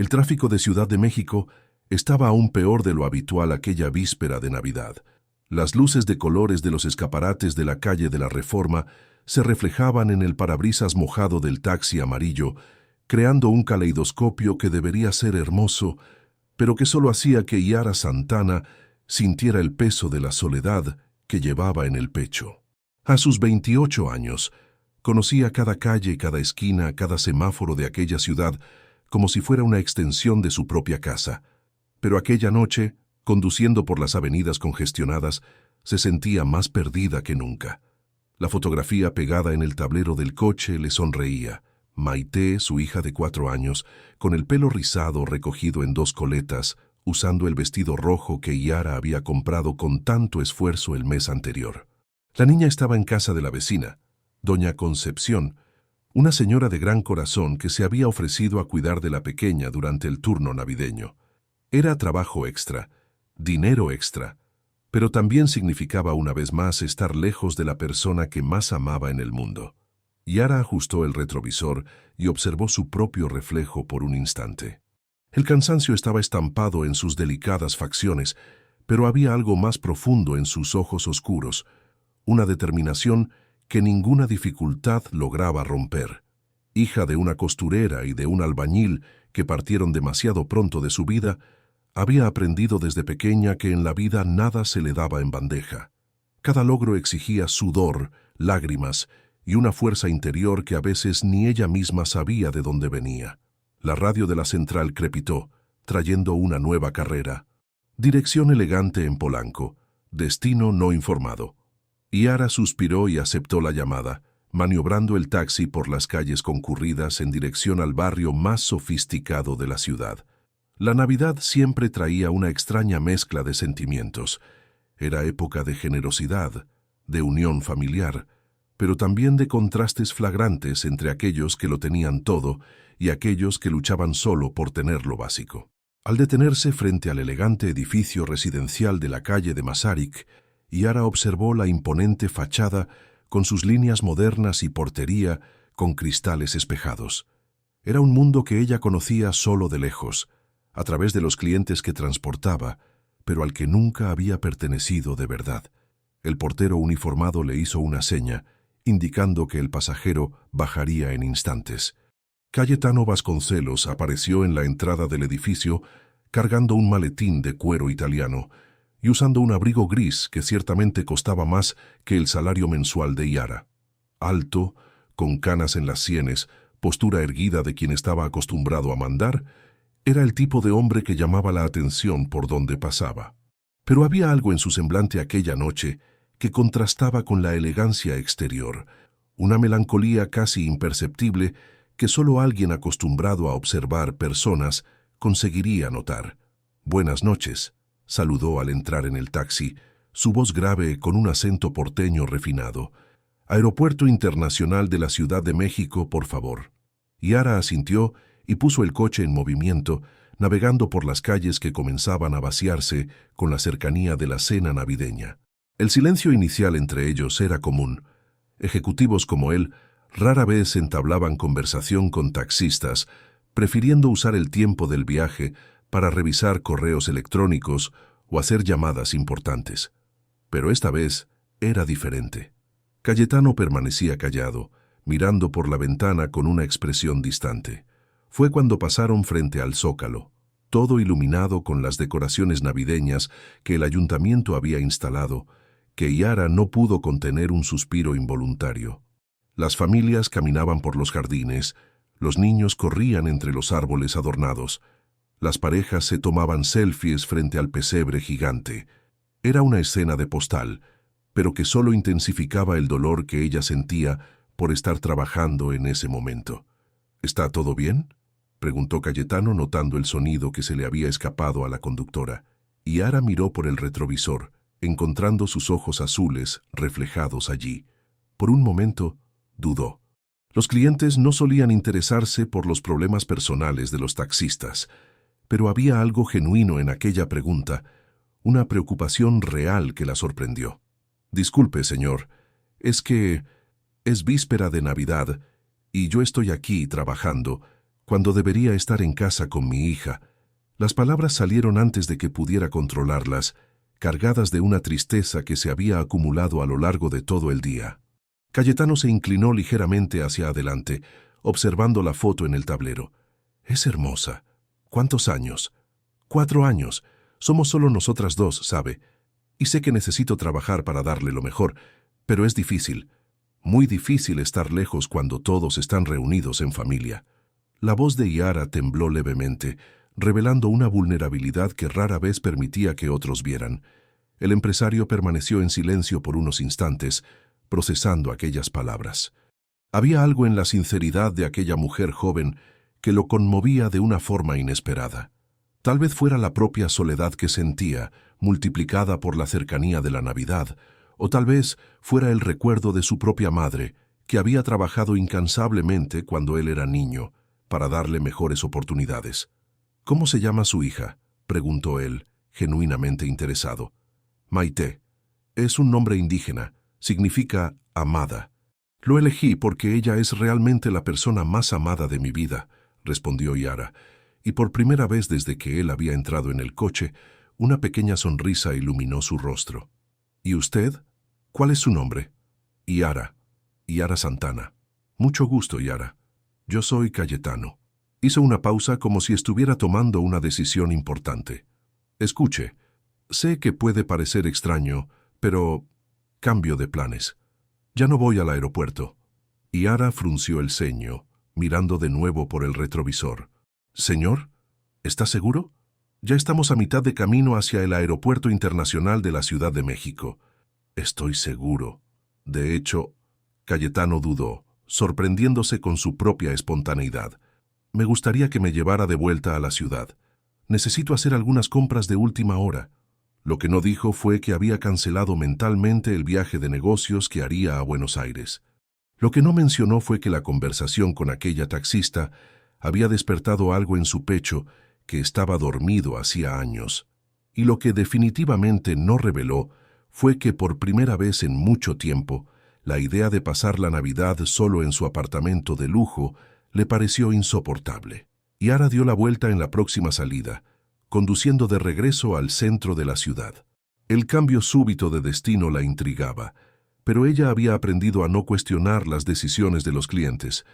El tráfico de Ciudad de México estaba aún peor de lo habitual aquella víspera de Navidad. Las luces de colores de los escaparates de la calle de la Reforma se reflejaban en el parabrisas mojado del taxi amarillo, creando un caleidoscopio que debería ser hermoso, pero que solo hacía que Yara Santana sintiera el peso de la soledad que llevaba en el pecho. A sus 28 años, conocía cada calle, cada esquina, cada semáforo de aquella ciudad como si fuera una extensión de su propia casa. Pero aquella noche, conduciendo por las avenidas congestionadas, se sentía más perdida que nunca. La fotografía pegada en el tablero del coche le sonreía. Maite, su hija de 4 años, con el pelo rizado recogido en 2 coletas, usando el vestido rojo que Yara había comprado con tanto esfuerzo el mes anterior. La niña estaba en casa de la vecina, doña Concepción, una señora de gran corazón que se había ofrecido a cuidar de la pequeña durante el turno navideño. Era trabajo extra, dinero extra, pero también significaba una vez más estar lejos de la persona que más amaba en el mundo. Yara ajustó el retrovisor y observó su propio reflejo por un instante. El cansancio estaba estampado en sus delicadas facciones, pero había algo más profundo en sus ojos oscuros, una determinación que ninguna dificultad lograba romper. Hija de una costurera y de un albañil que partieron demasiado pronto de su vida, había aprendido desde pequeña que en la vida nada se le daba en bandeja. Cada logro exigía sudor, lágrimas y una fuerza interior que a veces ni ella misma sabía de dónde venía. La radio de la central crepitó, trayendo una nueva carrera. Dirección elegante en Polanco, destino no informado. Yara suspiró y aceptó la llamada, maniobrando el taxi por las calles concurridas en dirección al barrio más sofisticado de la ciudad. La Navidad siempre traía una extraña mezcla de sentimientos. Era época de generosidad, de unión familiar, pero también de contrastes flagrantes entre aquellos que lo tenían todo y aquellos que luchaban solo por tener lo básico. Al detenerse frente al elegante edificio residencial de la calle de Masaryk, Yara observó la imponente fachada con sus líneas modernas y portería con cristales espejados. Era un mundo que ella conocía solo de lejos, a través de los clientes que transportaba, pero al que nunca había pertenecido de verdad. El portero uniformado le hizo una seña, indicando que el pasajero bajaría en instantes. Cayetano Vasconcelos apareció en la entrada del edificio cargando un maletín de cuero italiano y usando un abrigo gris que ciertamente costaba más que el salario mensual de Yara. Alto, con canas en las sienes, postura erguida de quien estaba acostumbrado a mandar, era el tipo de hombre que llamaba la atención por donde pasaba. Pero había algo en su semblante aquella noche que contrastaba con la elegancia exterior, una melancolía casi imperceptible que solo alguien acostumbrado a observar personas conseguiría notar. «Buenas noches», saludó al entrar en el taxi, su voz grave con un acento porteño refinado. «Aeropuerto Internacional de la Ciudad de México, por favor». Yara asintió y puso el coche en movimiento, navegando por las calles que comenzaban a vaciarse con la cercanía de la cena navideña. El silencio inicial entre ellos era común. Ejecutivos como él rara vez entablaban conversación con taxistas, prefiriendo usar el tiempo del viaje para revisar correos electrónicos o hacer llamadas importantes. Pero esta vez era diferente. Cayetano permanecía callado, mirando por la ventana con una expresión distante. Fue cuando pasaron frente al Zócalo, todo iluminado con las decoraciones navideñas que el ayuntamiento había instalado, que Yara no pudo contener un suspiro involuntario. Las familias caminaban por los jardines, los niños corrían entre los árboles adornados, las parejas se tomaban selfies frente al pesebre gigante. Era una escena de postal, pero que solo intensificaba el dolor que ella sentía por estar trabajando en ese momento. «¿Está todo bien?», preguntó Cayetano notando el sonido que se le había escapado a la conductora. Yara miró por el retrovisor, encontrando sus ojos azules reflejados allí. Por un momento, dudó. Los clientes no solían interesarse por los problemas personales de los taxistas, pero había algo genuino en aquella pregunta, una preocupación real que la sorprendió. «Disculpe, señor, es que es víspera de Navidad y yo estoy aquí trabajando cuando debería estar en casa con mi hija. Las palabras salieron antes de que pudiera controlarlas, cargadas de una tristeza que se había acumulado a lo largo de todo el día. Cayetano se inclinó ligeramente hacia adelante, observando la foto en el tablero. Es hermosa. ¿Cuántos años? 4 años. Somos solo nosotras dos, ¿sabe? Y sé que necesito trabajar para darle lo mejor, pero es difícil. Muy difícil estar lejos cuando todos están reunidos en familia. La voz de Yara tembló levemente, revelando una vulnerabilidad que rara vez permitía que otros vieran. El empresario permaneció en silencio por unos instantes, procesando aquellas palabras. Había algo en la sinceridad de aquella mujer joven que lo conmovía de una forma inesperada. Tal vez fuera la propia soledad que sentía, multiplicada por la cercanía de la Navidad, o tal vez fuera el recuerdo de su propia madre, que había trabajado incansablemente cuando él era niño, para darle mejores oportunidades. «¿Cómo se llama su hija?», preguntó él, genuinamente interesado. «Maite. Es un nombre indígena. Significa amada. Lo elegí porque ella es realmente la persona más amada de mi vida», respondió Yara, y por primera vez desde que él había entrado en el coche, una pequeña sonrisa iluminó su rostro. «¿Y usted? ¿Cuál es su nombre?» «Yara. Yara Santana». «Mucho gusto, Yara. Yo soy Cayetano». Hizo una pausa como si estuviera tomando una decisión importante. «Escuche, sé que puede parecer extraño, pero cambio de planes. Ya no voy al aeropuerto». Yara frunció el ceño, mirando de nuevo por el retrovisor. «Señor, ¿está seguro? Ya estamos a mitad de camino hacia el Aeropuerto Internacional de la Ciudad de México». «Estoy seguro». De hecho, Cayetano dudó, sorprendiéndose con su propia espontaneidad. «Me gustaría que me llevara de vuelta a la ciudad. Necesito hacer algunas compras de última hora». Lo que no dijo fue que había cancelado mentalmente el viaje de negocios que haría a Buenos Aires. Lo que no mencionó fue que la conversación con aquella taxista había despertado algo en su pecho que estaba dormido hacía años. Y lo que definitivamente no reveló fue que por primera vez en mucho tiempo, la idea de pasar la Navidad solo en su apartamento de lujo le pareció insoportable. Yara dio la vuelta en la próxima salida, conduciendo de regreso al centro de la ciudad. El cambio súbito de destino la intrigaba, pero ella había aprendido a no cuestionar las decisiones de los clientes.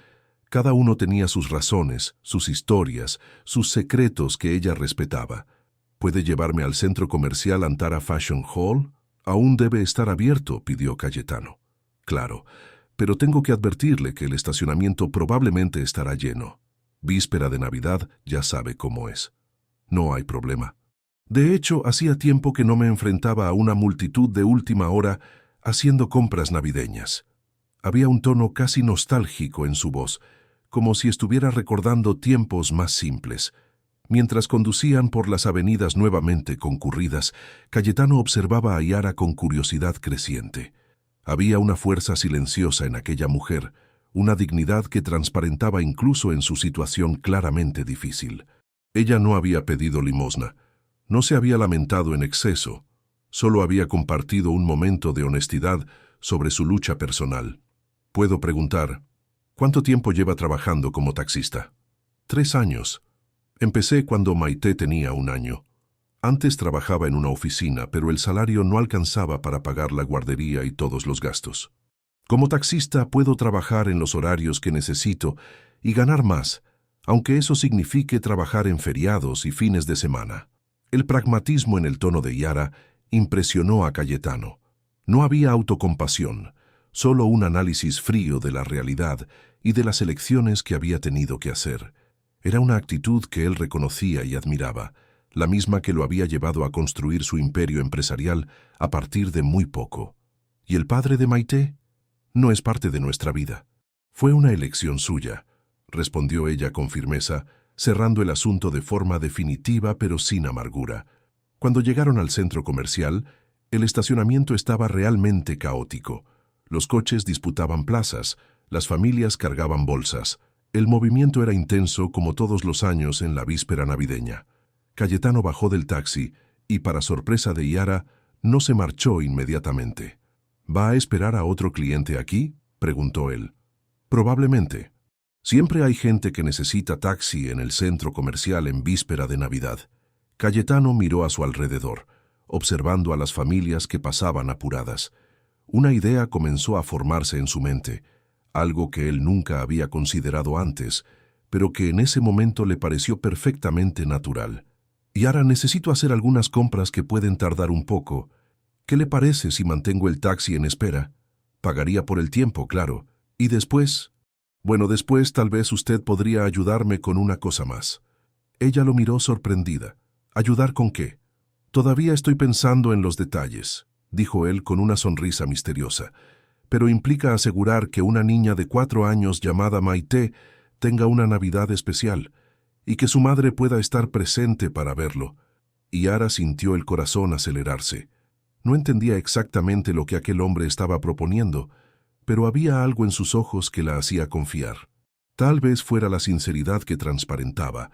Cada uno tenía sus razones, sus historias, sus secretos que ella respetaba. «¿Puede llevarme al centro comercial Antara Fashion Hall? Aún debe estar abierto», pidió Cayetano. «Claro, pero tengo que advertirle que el estacionamiento probablemente estará lleno. Víspera de Navidad, ya sabe cómo es». «No hay problema». De hecho, hacía tiempo que no me enfrentaba a una multitud de última hora haciendo compras navideñas. Había un tono casi nostálgico en su voz, como si estuviera recordando tiempos más simples. Mientras conducían por las avenidas nuevamente concurridas, Cayetano observaba a Yara con curiosidad creciente. Había una fuerza silenciosa en aquella mujer, una dignidad que transparentaba incluso en su situación claramente difícil. Ella no había pedido limosna, no se había lamentado en exceso, solo había compartido un momento de honestidad sobre su lucha personal. «¿Puedo preguntar, cuánto tiempo lleva trabajando como taxista?» 3 años. Empecé cuando Maite tenía 1 año. Antes trabajaba en una oficina, pero el salario no alcanzaba para pagar la guardería y todos los gastos. Como taxista puedo trabajar en los horarios que necesito y ganar más, aunque eso signifique trabajar en feriados y fines de semana. El pragmatismo en el tono de Yara impresionó a Cayetano. No había autocompasión, solo un análisis frío de la realidad y de las elecciones que había tenido que hacer. Era una actitud que él reconocía y admiraba, la misma que lo había llevado a construir su imperio empresarial a partir de muy poco. ¿Y el padre de Maite? No es parte de nuestra vida. Fue una elección suya, respondió ella con firmeza, cerrando el asunto de forma definitiva pero sin amargura. Cuando llegaron al centro comercial, el estacionamiento estaba realmente caótico. Los coches disputaban plazas, las familias cargaban bolsas. El movimiento era intenso como todos los años en la víspera navideña. Cayetano bajó del taxi y, para sorpresa de Yara, no se marchó inmediatamente. «¿Va a esperar a otro cliente aquí?», preguntó él. «Probablemente». Siempre hay gente que necesita taxi en el centro comercial en víspera de Navidad. Cayetano miró a su alrededor, observando a las familias que pasaban apuradas. Una idea comenzó a formarse en su mente, algo que él nunca había considerado antes, pero que en ese momento le pareció perfectamente natural. Yara, necesito hacer algunas compras que pueden tardar un poco. ¿Qué le parece si mantengo el taxi en espera? Pagaría por el tiempo, claro. ¿Y después? Bueno, después tal vez usted podría ayudarme con una cosa más. Ella lo miró sorprendida. ¿Ayudar con qué? Todavía estoy pensando en los detalles, dijo él con una sonrisa misteriosa, pero implica asegurar que una niña de 4 años llamada Maite tenga una Navidad especial y que su madre pueda estar presente para verlo. Yara sintió el corazón acelerarse. No entendía exactamente lo que aquel hombre estaba proponiendo, pero había algo en sus ojos que la hacía confiar. Tal vez fuera la sinceridad que transparentaba,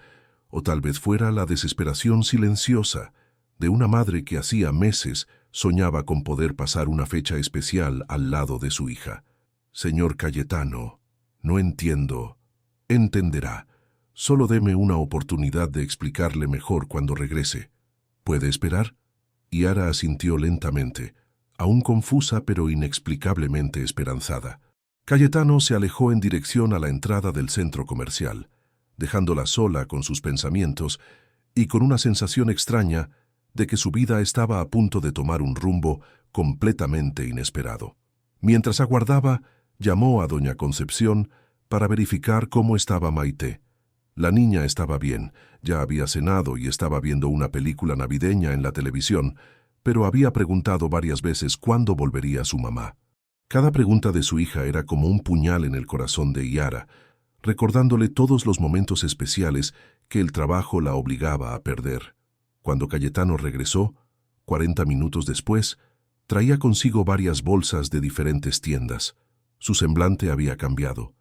o tal vez fuera la desesperación silenciosa de una madre que hacía meses soñaba con poder pasar una fecha especial al lado de su hija. Señor Cayetano, no entiendo. Entenderá. Solo deme una oportunidad de explicarle mejor cuando regrese. ¿Puede esperar? Yara asintió lentamente, aún confusa pero inexplicablemente esperanzada. Cayetano se alejó en dirección a la entrada del centro comercial, dejándola sola con sus pensamientos y con una sensación extraña de que su vida estaba a punto de tomar un rumbo completamente inesperado. Mientras aguardaba, llamó a doña Concepción para verificar cómo estaba Maite. La niña estaba bien, ya había cenado y estaba viendo una película navideña en la televisión, pero había preguntado varias veces cuándo volvería su mamá. Cada pregunta de su hija era como un puñal en el corazón de Yara, recordándole todos los momentos especiales que el trabajo la obligaba a perder. Cuando Cayetano regresó, 40 minutos después, traía consigo varias bolsas de diferentes tiendas. Su semblante había cambiado.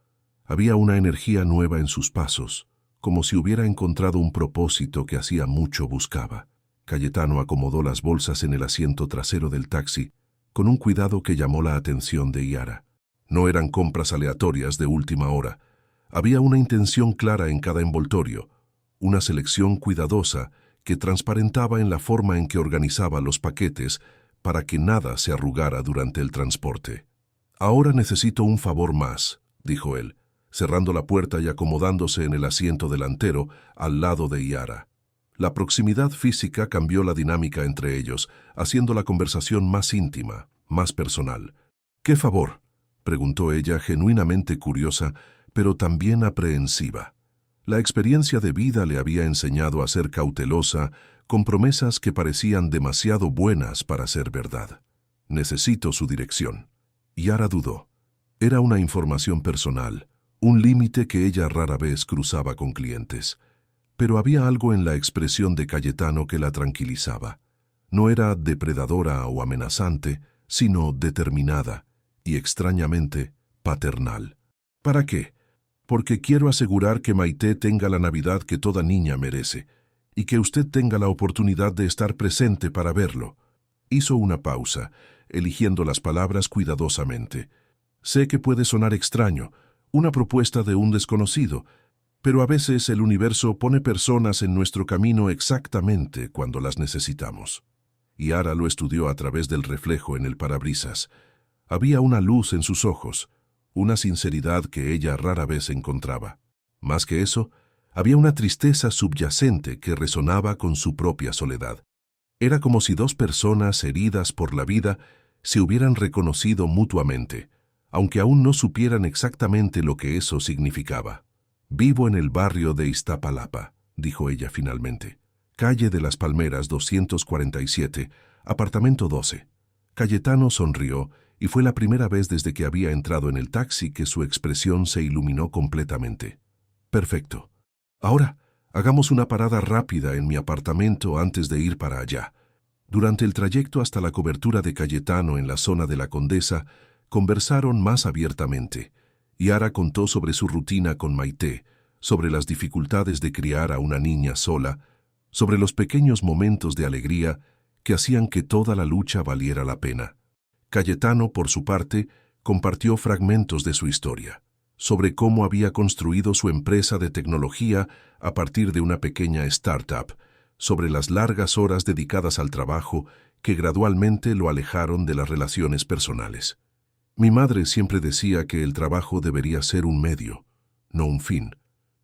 Había una energía nueva en sus pasos, como si hubiera encontrado un propósito que hacía mucho buscaba. Cayetano acomodó las bolsas en el asiento trasero del taxi, con un cuidado que llamó la atención de Yara. No eran compras aleatorias de última hora. Había una intención clara en cada envoltorio, una selección cuidadosa que transparentaba en la forma en que organizaba los paquetes para que nada se arrugara durante el transporte. «Ahora necesito un favor más», dijo él, cerrando la puerta y acomodándose en el asiento delantero al lado de Yara. La proximidad física cambió la dinámica entre ellos, haciendo la conversación más íntima, más personal. «¿Qué favor?», preguntó ella, genuinamente curiosa, pero también aprehensiva. La experiencia de vida le había enseñado a ser cautelosa, con promesas que parecían demasiado buenas para ser verdad. «Necesito su dirección». Yara dudó. Era una información personal, un límite que ella rara vez cruzaba con clientes. Pero había algo en la expresión de Cayetano que la tranquilizaba. No era depredadora o amenazante, sino determinada y, extrañamente, paternal. «¿Para qué?» «Porque quiero asegurar que Maite tenga la Navidad que toda niña merece, y que usted tenga la oportunidad de estar presente para verlo». Hizo una pausa, eligiendo las palabras cuidadosamente. «Sé que puede sonar extraño, una propuesta de un desconocido, pero a veces el universo pone personas en nuestro camino exactamente cuando las necesitamos». Yara lo estudió a través del reflejo en el parabrisas. Había una luz en sus ojos, una sinceridad que ella rara vez encontraba. Más que eso, había una tristeza subyacente que resonaba con su propia soledad. Era como si dos personas heridas por la vida se hubieran reconocido mutuamente, aunque aún no supieran exactamente lo que eso significaba. «Vivo en el barrio de Iztapalapa», dijo ella finalmente. «Calle de las Palmeras 247, apartamento 12». Cayetano sonrió, y fue la primera vez desde que había entrado en el taxi que su expresión se iluminó completamente. «Perfecto. Ahora, hagamos una parada rápida en mi apartamento antes de ir para allá». Durante el trayecto hasta la cobertura de Cayetano en la zona de la Condesa, conversaron más abiertamente. Yara contó sobre su rutina con Maite, sobre las dificultades de criar a una niña sola, sobre los pequeños momentos de alegría que hacían que toda la lucha valiera la pena. Cayetano, por su parte, compartió fragmentos de su historia. sobre cómo había construido su empresa de tecnología a partir de una pequeña startup, sobre las largas horas dedicadas al trabajo que gradualmente lo alejaron de las relaciones personales. Mi madre siempre decía que el trabajo debería ser un medio, no un fin,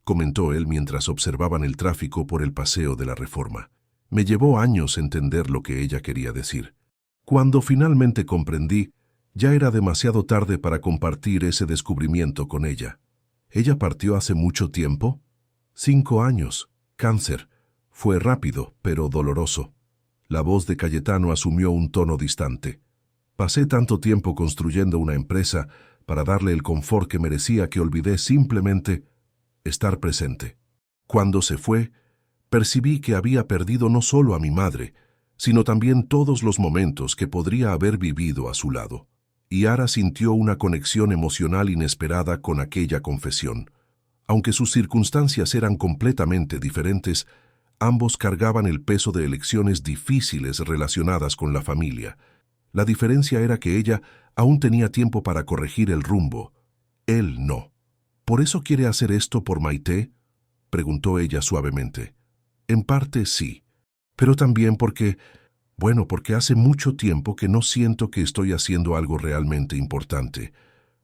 comentó él mientras observaban el tráfico por el paseo de la Reforma. Me llevó años entender lo que ella quería decir. Cuando finalmente comprendí, ya era demasiado tarde para compartir ese descubrimiento con ella. ¿Ella partió hace mucho tiempo? 5 años. Cáncer. Fue rápido, pero doloroso. La voz de Cayetano asumió un tono distante. Pasé tanto tiempo construyendo una empresa para darle el confort que merecía que olvidé simplemente estar presente. Cuando se fue, percibí que había perdido no solo a mi madre, sino también todos los momentos que podría haber vivido a su lado. Yara sintió una conexión emocional inesperada con aquella confesión. Aunque sus circunstancias eran completamente diferentes, ambos cargaban el peso de elecciones difíciles relacionadas con la familia. La diferencia era que ella aún tenía tiempo para corregir el rumbo. Él no. ¿Por eso quiere hacer esto por Maite?, preguntó ella suavemente. En parte sí, pero también porque hace mucho tiempo que no siento que estoy haciendo algo realmente importante.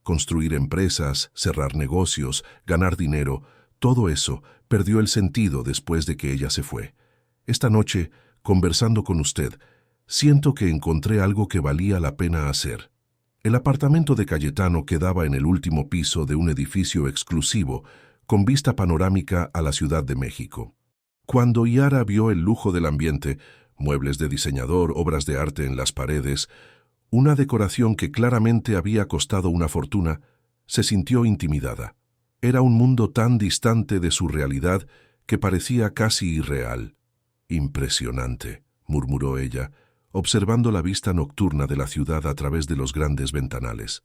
Construir empresas, cerrar negocios, ganar dinero, todo eso perdió el sentido después de que ella se fue. Esta noche, conversando con usted, siento que encontré algo que valía la pena hacer. El apartamento de Cayetano quedaba en el último piso de un edificio exclusivo, con vista panorámica a la Ciudad de México. Cuando Yara vio el lujo del ambiente, muebles de diseñador, obras de arte en las paredes, una decoración que claramente había costado una fortuna, se sintió intimidada. Era un mundo tan distante de su realidad que parecía casi irreal. Impresionante, murmuró ella, observando la vista nocturna de la ciudad a través de los grandes ventanales.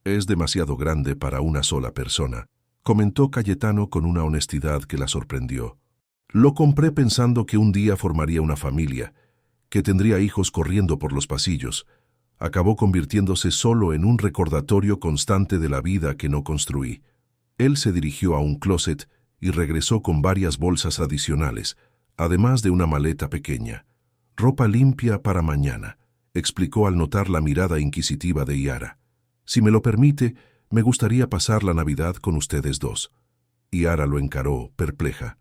Es demasiado grande para una sola persona, comentó Cayetano con una honestidad que la sorprendió. Lo compré pensando que un día formaría una familia, que tendría hijos corriendo por los pasillos. Acabó convirtiéndose solo en un recordatorio constante de la vida que no construí. Él se dirigió a un closet y regresó con varias bolsas adicionales, además de una maleta pequeña. Ropa limpia para mañana, explicó al notar la mirada inquisitiva de Yara. Si me lo permite, me gustaría pasar la Navidad con ustedes dos. Yara lo encaró, perpleja.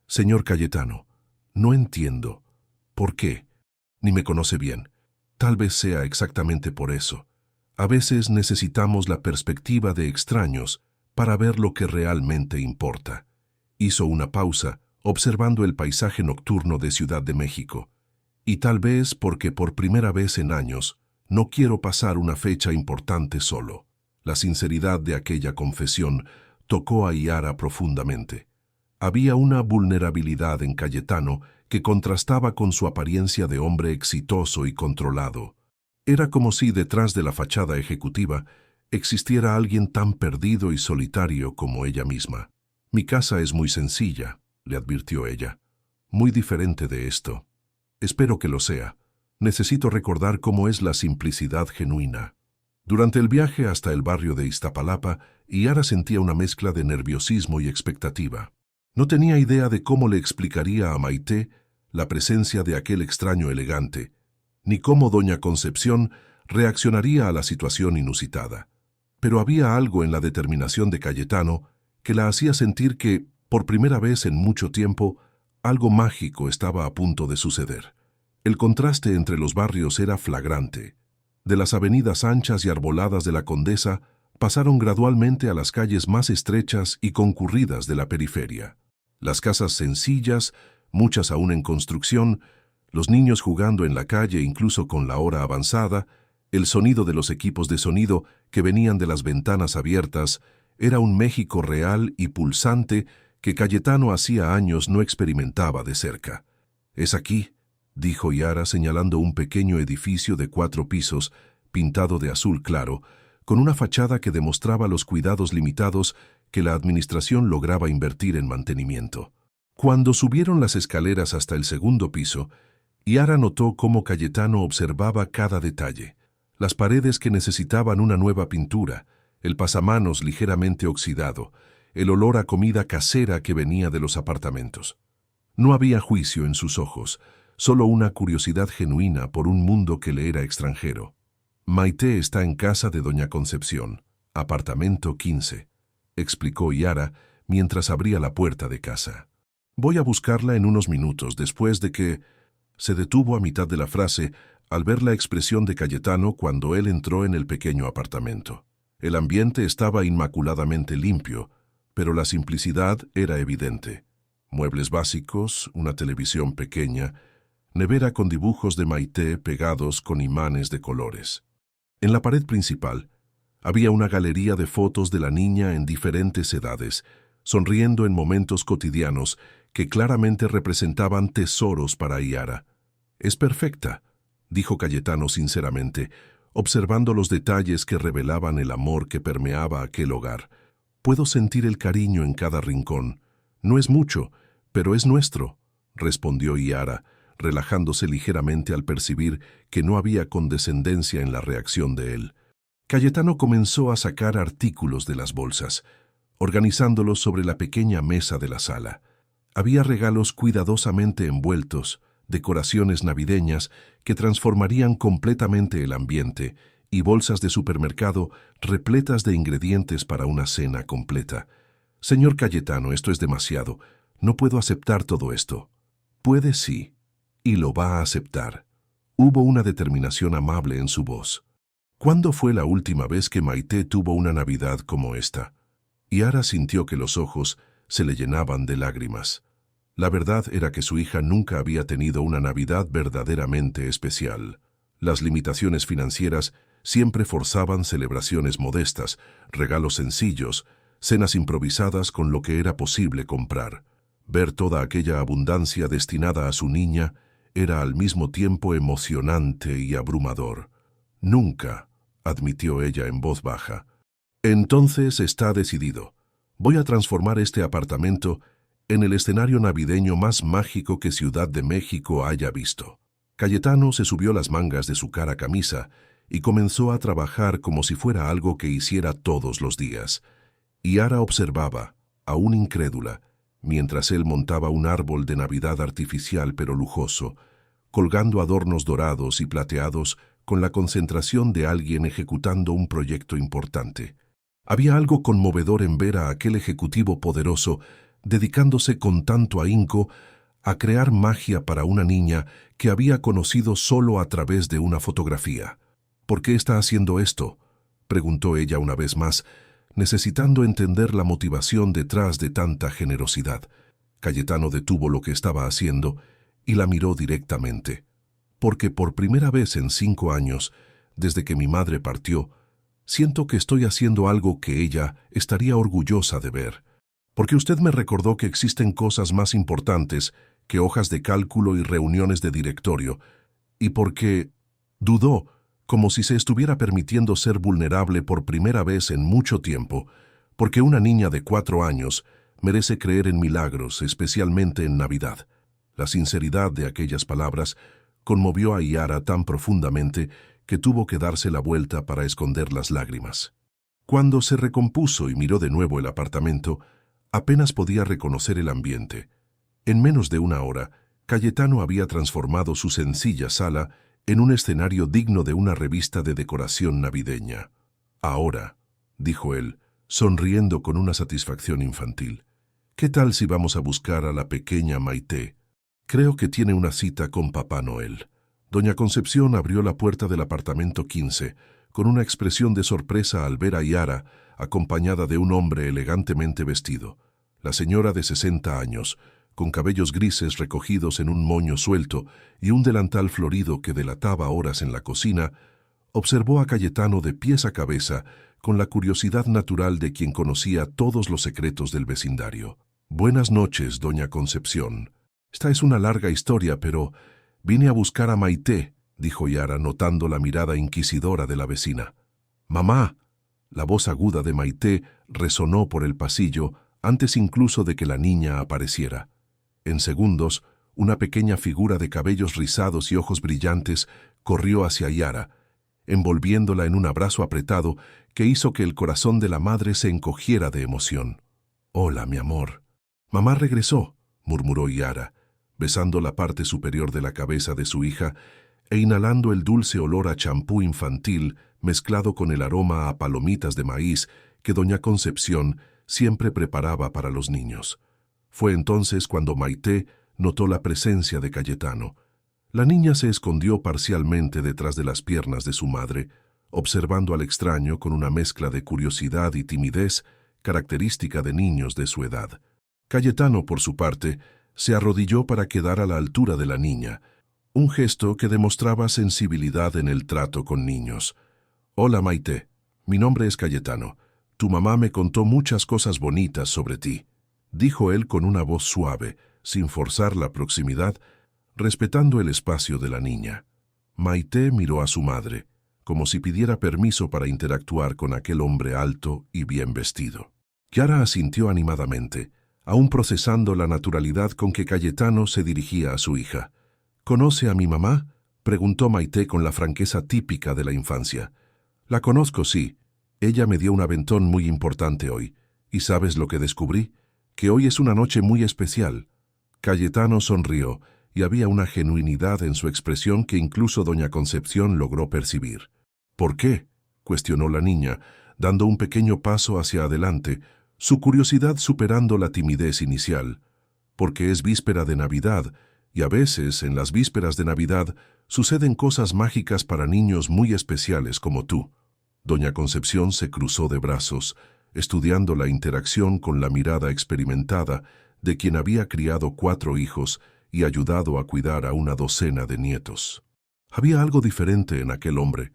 Señor Cayetano, no entiendo. ¿Por qué? Ni me conoce bien. Tal vez sea exactamente por eso. A veces necesitamos la perspectiva de extraños para ver lo que realmente importa. Hizo una pausa, observando el paisaje nocturno de Ciudad de México. Y tal vez porque por primera vez en años no quiero pasar una fecha importante solo. La sinceridad de aquella confesión tocó a Yara profundamente. Había una vulnerabilidad en Cayetano que contrastaba con su apariencia de hombre exitoso y controlado. Era como si detrás de la fachada ejecutiva existiera alguien tan perdido y solitario como ella misma. Mi casa es muy sencilla, le advirtió ella. Muy diferente de esto. Espero que lo sea. Necesito recordar cómo es la simplicidad genuina. Durante el viaje hasta el barrio de Iztapalapa, Yara sentía una mezcla de nerviosismo y expectativa. No tenía idea de cómo le explicaría a Maite la presencia de aquel extraño elegante, ni cómo doña Concepción reaccionaría a la situación inusitada. Pero había algo en la determinación de Cayetano que la hacía sentir que, por primera vez en mucho tiempo, algo mágico estaba a punto de suceder. El contraste entre los barrios era flagrante. De las avenidas anchas y arboladas de la Condesa pasaron gradualmente a las calles más estrechas y concurridas de la periferia. Las casas sencillas, muchas aún en construcción, los niños jugando en la calle incluso con la hora avanzada, el sonido de los equipos de sonido que venían de las ventanas abiertas, era un México real y pulsante que Cayetano hacía años no experimentaba de cerca. «Es aquí», dijo Yara señalando un pequeño edificio de 4 pisos, pintado de azul claro, con una fachada que demostraba los cuidados limitados que la administración lograba invertir en mantenimiento. Cuando subieron las escaleras hasta el segundo piso, Yara notó cómo Cayetano observaba cada detalle. Las paredes que necesitaban una nueva pintura, el pasamanos ligeramente oxidado, el olor a comida casera que venía de los apartamentos. No había juicio en sus ojos, solo una curiosidad genuina por un mundo que le era extranjero. Maite está en casa de doña Concepción, apartamento 15, explicó Yara mientras abría la puerta de casa. Voy a buscarla en unos minutos después de que... Se detuvo a mitad de la frase al ver la expresión de Cayetano cuando él entró en el pequeño apartamento. El ambiente estaba inmaculadamente limpio, pero la simplicidad era evidente. Muebles básicos, una televisión pequeña, nevera con dibujos de Maite pegados con imanes de colores. En la pared principal había una galería de fotos de la niña en diferentes edades, sonriendo en momentos cotidianos que claramente representaban tesoros para Yara. «Es perfecta», dijo Cayetano sinceramente, observando los detalles que revelaban el amor que permeaba aquel hogar. «Puedo sentir el cariño en cada rincón. No es mucho, pero es nuestro», respondió Yara, relajándose ligeramente al percibir que no había condescendencia en la reacción de él. Cayetano comenzó a sacar artículos de las bolsas, organizándolos sobre la pequeña mesa de la sala. Había regalos cuidadosamente envueltos, decoraciones navideñas que transformarían completamente el ambiente y bolsas de supermercado repletas de ingredientes para una cena completa. «Señor Cayetano, esto es demasiado. No puedo aceptar todo esto». «Puede sí, y lo va a aceptar». Hubo una determinación amable en su voz. ¿Cuándo fue la última vez que Maite tuvo una Navidad como esta? Yara sintió que los ojos se le llenaban de lágrimas. La verdad era que su hija nunca había tenido una Navidad verdaderamente especial. Las limitaciones financieras siempre forzaban celebraciones modestas, regalos sencillos, cenas improvisadas con lo que era posible comprar. Ver toda aquella abundancia destinada a su niña era al mismo tiempo emocionante y abrumador. «Nunca», admitió ella en voz baja. «Entonces está decidido. Voy a transformar este apartamento en el escenario navideño más mágico que Ciudad de México haya visto». Cayetano se subió las mangas de su cara camisa y comenzó a trabajar como si fuera algo que hiciera todos los días. Yara observaba, aún incrédula, mientras él montaba un árbol de Navidad artificial pero lujoso, colgando adornos dorados y plateados con la concentración de alguien ejecutando un proyecto importante. Había algo conmovedor en ver a aquel ejecutivo poderoso dedicándose con tanto ahínco a crear magia para una niña que había conocido solo a través de una fotografía. «¿Por qué está haciendo esto?», preguntó ella una vez más, necesitando entender la motivación detrás de tanta generosidad. Cayetano detuvo lo que estaba haciendo y la miró directamente. «Porque por primera vez en 5 años, desde que mi madre partió, siento que estoy haciendo algo que ella estaría orgullosa de ver. Porque usted me recordó que existen cosas más importantes que hojas de cálculo y reuniones de directorio, y porque dudó, como si se estuviera permitiendo ser vulnerable por primera vez en mucho tiempo, porque una niña de 4 años merece creer en milagros, especialmente en Navidad». La sinceridad de aquellas palabras conmovió a Yara tan profundamente que tuvo que darse la vuelta para esconder las lágrimas. Cuando se recompuso y miró de nuevo el apartamento, apenas podía reconocer el ambiente. En menos de 1 hora, Cayetano había transformado su sencilla sala en un escenario digno de una revista de decoración navideña. «Ahora», dijo él, sonriendo con una satisfacción infantil, «¿qué tal si vamos a buscar a la pequeña Maite? Creo que tiene una cita con Papá Noel». Doña Concepción abrió la puerta del apartamento 15, con una expresión de sorpresa al ver a Yara, acompañada de un hombre elegantemente vestido. La señora de 60 años, con cabellos grises recogidos en un moño suelto y un delantal florido que delataba horas en la cocina, observó a Cayetano de pies a cabeza con la curiosidad natural de quien conocía todos los secretos del vecindario. «Buenas noches, doña Concepción. Esta es una larga historia, pero vine a buscar a Maite», dijo Yara, notando la mirada inquisidora de la vecina. «Mamá». La voz aguda de Maite resonó por el pasillo antes incluso de que la niña apareciera. En segundos, una pequeña figura de cabellos rizados y ojos brillantes corrió hacia Yara. envolviéndola en un abrazo apretado que hizo que el corazón de la madre se encogiera de emoción. «Hola, mi amor». «Mamá regresó», murmuró Yara, besando la parte superior de la cabeza de su hija e inhalando el dulce olor a champú infantil mezclado con el aroma a palomitas de maíz que doña Concepción siempre preparaba para los niños. Fue entonces cuando Maite notó la presencia de Cayetano. La niña se escondió parcialmente detrás de las piernas de su madre, observando al extraño con una mezcla de curiosidad y timidez característica de niños de su edad. Cayetano, por su parte, se arrodilló para quedar a la altura de la niña, un gesto que demostraba sensibilidad en el trato con niños. «Hola, Maite. Mi nombre es Cayetano. Tu mamá me contó muchas cosas bonitas sobre ti», dijo él con una voz suave, sin forzar la proximidad, respetando el espacio de la niña. Maite miró a su madre, como si pidiera permiso para interactuar con aquel hombre alto y bien vestido. Yara asintió animadamente, aún procesando la naturalidad con que Cayetano se dirigía a su hija. «¿Conoce a mi mamá?», preguntó Maite con la franqueza típica de la infancia. «La conozco, sí. Ella me dio un aventón muy importante hoy. ¿Y sabes lo que descubrí? Que hoy es una noche muy especial». Cayetano sonrió, y había una genuinidad en su expresión que incluso doña Concepción logró percibir. «¿Por qué?», cuestionó la niña, dando un pequeño paso hacia adelante, su curiosidad superando la timidez inicial. «Porque es víspera de Navidad, y a veces, en las vísperas de Navidad, suceden cosas mágicas para niños muy especiales como tú». Doña Concepción se cruzó de brazos, estudiando la interacción con la mirada experimentada de quien había criado 4 hijos y ayudado a cuidar a una docena de nietos. Había algo diferente en aquel hombre.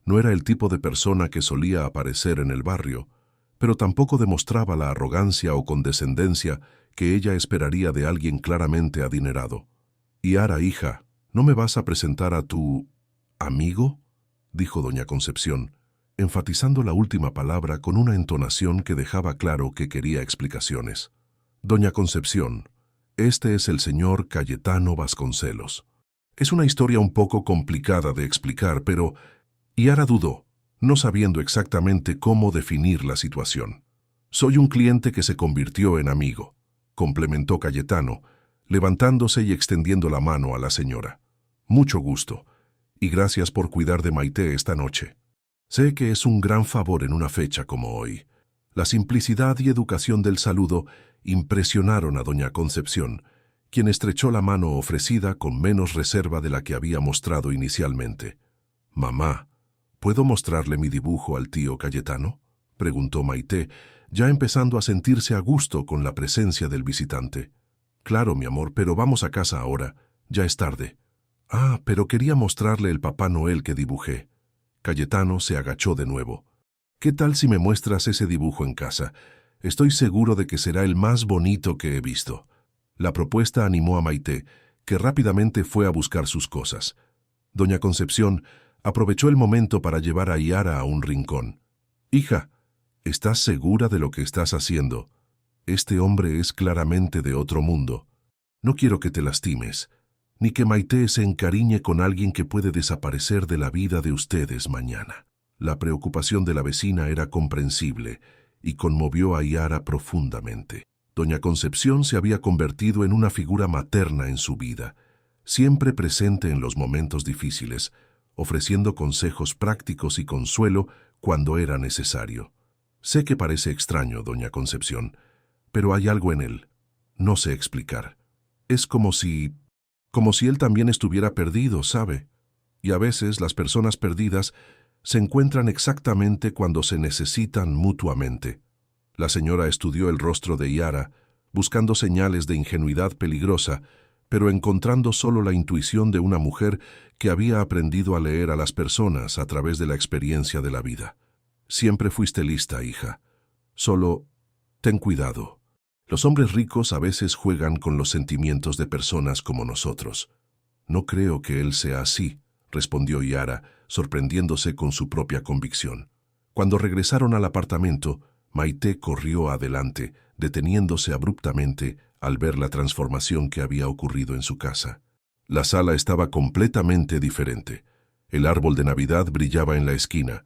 No era el tipo de persona que solía aparecer en el barrio, pero tampoco demostraba la arrogancia o condescendencia que ella esperaría de alguien claramente adinerado. «Yara, hija, ¿no me vas a presentar a tu amigo?», dijo doña Concepción, enfatizando la última palabra con una entonación que dejaba claro que quería explicaciones. «Doña Concepción, este es el señor Cayetano Vasconcelos». Es una historia un poco complicada de explicar, pero Yara dudó, no sabiendo exactamente cómo definir la situación. «Soy un cliente que se convirtió en amigo», complementó Cayetano, levantándose y extendiendo la mano a la señora. «Mucho gusto, y gracias por cuidar de Maite esta noche. Sé que es un gran favor en una fecha como hoy». La simplicidad y educación del saludo impresionaron a doña Concepción, quien estrechó la mano ofrecida con menos reserva de la que había mostrado inicialmente. «Mamá, ¿puedo mostrarle mi dibujo al tío Cayetano?», preguntó Maite, ya empezando a sentirse a gusto con la presencia del visitante. «Claro, mi amor, pero vamos a casa ahora, ya es tarde». «Ah, pero quería mostrarle el Papá Noel que dibujé». Cayetano se agachó de nuevo. «¿Qué tal si me muestras ese dibujo en casa? Estoy seguro de que será el más bonito que he visto». La propuesta animó a Maite, que rápidamente fue a buscar sus cosas. Doña Concepción aprovechó el momento para llevar a Yara a un rincón. «Hija, ¿estás segura de lo que estás haciendo? Este hombre es claramente de otro mundo. No quiero que te lastimes, ni que Maite se encariñe con alguien que puede desaparecer de la vida de ustedes mañana». La preocupación de la vecina era comprensible y conmovió a Yara profundamente. Doña Concepción se había convertido en una figura materna en su vida, siempre presente en los momentos difíciles, ofreciendo consejos prácticos y consuelo cuando era necesario. «Sé que parece extraño, doña Concepción, pero hay algo en él. No sé explicar. Es como si él también estuviera perdido, ¿sabe? Y a veces las personas perdidas se encuentran exactamente cuando se necesitan mutuamente». La señora estudió el rostro de Yara, buscando señales de ingenuidad peligrosa, pero encontrando solo la intuición de una mujer que había aprendido a leer a las personas a través de la experiencia de la vida. «Siempre fuiste lista, hija. Solo ten cuidado. Los hombres ricos a veces juegan con los sentimientos de personas como nosotros». «No creo que él sea así», respondió Yara, sorprendiéndose con su propia convicción. Cuando regresaron al apartamento, Maite corrió adelante, deteniéndose abruptamente al ver la transformación que había ocurrido en su casa. La sala estaba completamente diferente. El árbol de Navidad brillaba en la esquina.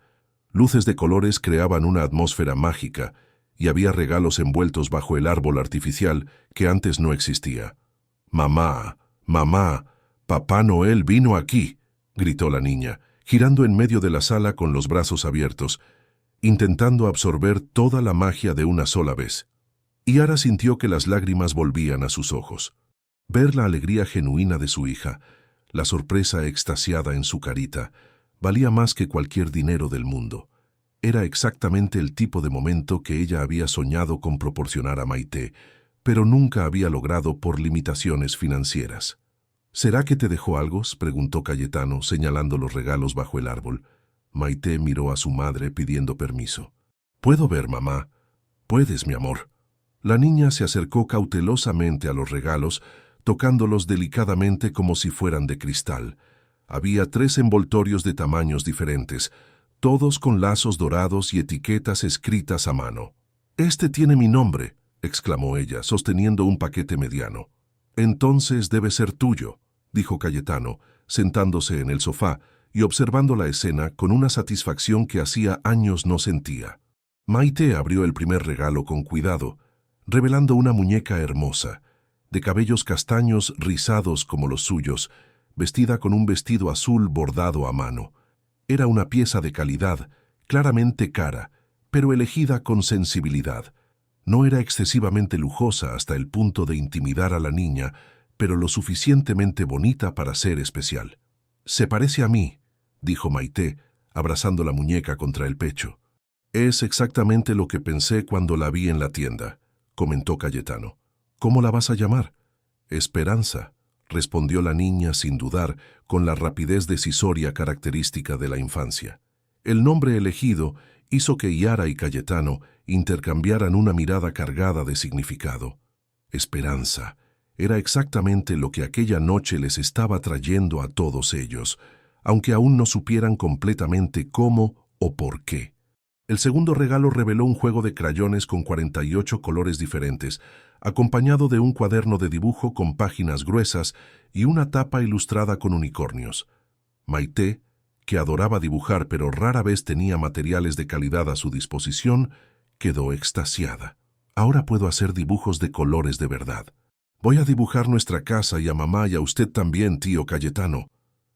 Luces de colores creaban una atmósfera mágica, y había regalos envueltos bajo el árbol artificial que antes no existía. «Mamá, mamá, Papá Noel vino aquí», gritó la niña, girando en medio de la sala con los brazos abiertos, intentando absorber toda la magia de una sola vez. Yara sintió que las lágrimas volvían a sus ojos. Ver la alegría genuina de su hija, la sorpresa extasiada en su carita, valía más que cualquier dinero del mundo. Era exactamente el tipo de momento que ella había soñado con proporcionar a Maite, pero nunca había logrado por limitaciones financieras. «¿Será que te dejó algo?», preguntó Cayetano, señalando los regalos bajo el árbol. Maite miró a su madre pidiendo permiso. «¿Puedo ver, mamá?». «Puedes, mi amor». La niña se acercó cautelosamente a los regalos, tocándolos delicadamente como si fueran de cristal. Había 3 envoltorios de tamaños diferentes, todos con lazos dorados y etiquetas escritas a mano. «Este tiene mi nombre», exclamó ella, sosteniendo un paquete mediano. «Entonces debe ser tuyo», dijo Cayetano, sentándose en el sofá y observando la escena con una satisfacción que hacía años no sentía. Maite abrió el primer regalo con cuidado, revelando una muñeca hermosa, de cabellos castaños rizados como los suyos, vestida con un vestido azul bordado a mano. Era una pieza de calidad, claramente cara, pero elegida con sensibilidad. No era excesivamente lujosa hasta el punto de intimidar a la niña, pero lo suficientemente bonita para ser especial. «Se parece a mí», dijo Maite, abrazando la muñeca contra el pecho. «Es exactamente lo que pensé cuando la vi en la tienda», comentó Cayetano. «¿Cómo la vas a llamar?» «Esperanza», respondió la niña sin dudar, con la rapidez decisoria característica de la infancia. El nombre elegido hizo que Yara y Cayetano intercambiaran una mirada cargada de significado. Esperanza era exactamente lo que aquella noche les estaba trayendo a todos ellos, aunque aún no supieran completamente cómo o por qué. El segundo regalo reveló un juego de crayones con 48 colores diferentes, acompañado de un cuaderno de dibujo con páginas gruesas y una tapa ilustrada con unicornios. Maite, que adoraba dibujar pero rara vez tenía materiales de calidad a su disposición, quedó extasiada. «Ahora puedo hacer dibujos de colores de verdad. Voy a dibujar nuestra casa y a mamá y a usted también, tío Cayetano».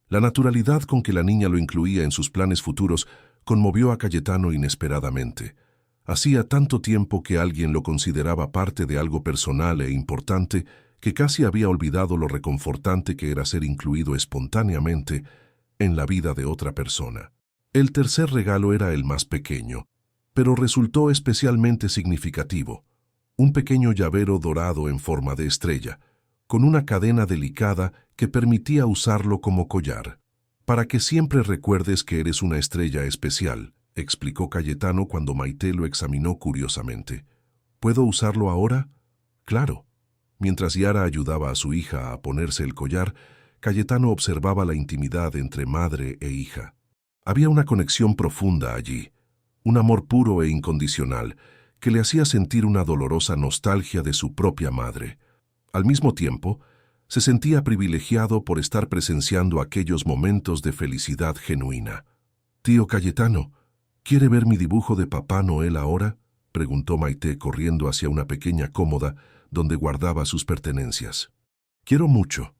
La naturalidad con que la niña lo incluía en sus planes futuros conmovió a Cayetano inesperadamente. Hacía tanto tiempo que alguien lo consideraba parte de algo personal e importante que casi había olvidado lo reconfortante que era ser incluido espontáneamente en la vida de otra persona. El tercer regalo era el más pequeño, pero resultó especialmente significativo. Un pequeño llavero dorado en forma de estrella, con una cadena delicada que permitía usarlo como collar. «Para que siempre recuerdes que eres una estrella especial», explicó Cayetano cuando Maite lo examinó curiosamente. «¿Puedo usarlo ahora?» «Claro». Mientras Yara ayudaba a su hija a ponerse el collar, Cayetano observaba la intimidad entre madre e hija. Había una conexión profunda allí, un amor puro e incondicional que le hacía sentir una dolorosa nostalgia de su propia madre. Al mismo tiempo, se sentía privilegiado por estar presenciando aquellos momentos de felicidad genuina. «Tío Cayetano, ¿quiere ver mi dibujo de Papá Noel ahora?», preguntó Maite corriendo hacia una pequeña cómoda donde guardaba sus pertenencias. «Quiero mucho».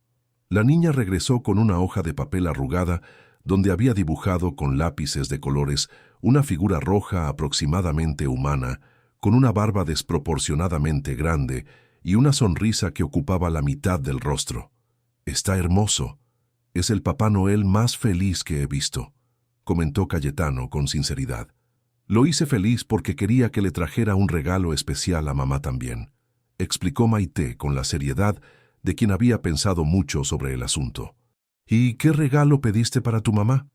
La niña regresó con una hoja de papel arrugada donde había dibujado con lápices de colores una figura roja aproximadamente humana, con una barba desproporcionadamente grande y una sonrisa que ocupaba la mitad del rostro. «Está hermoso. Es el Papá Noel más feliz que he visto», comentó Cayetano con sinceridad. «Lo hice feliz porque quería que le trajera un regalo especial a mamá también», explicó Maite con la seriedad de quien había pensado mucho sobre el asunto. «¿Y qué regalo pediste para tu mamá?»,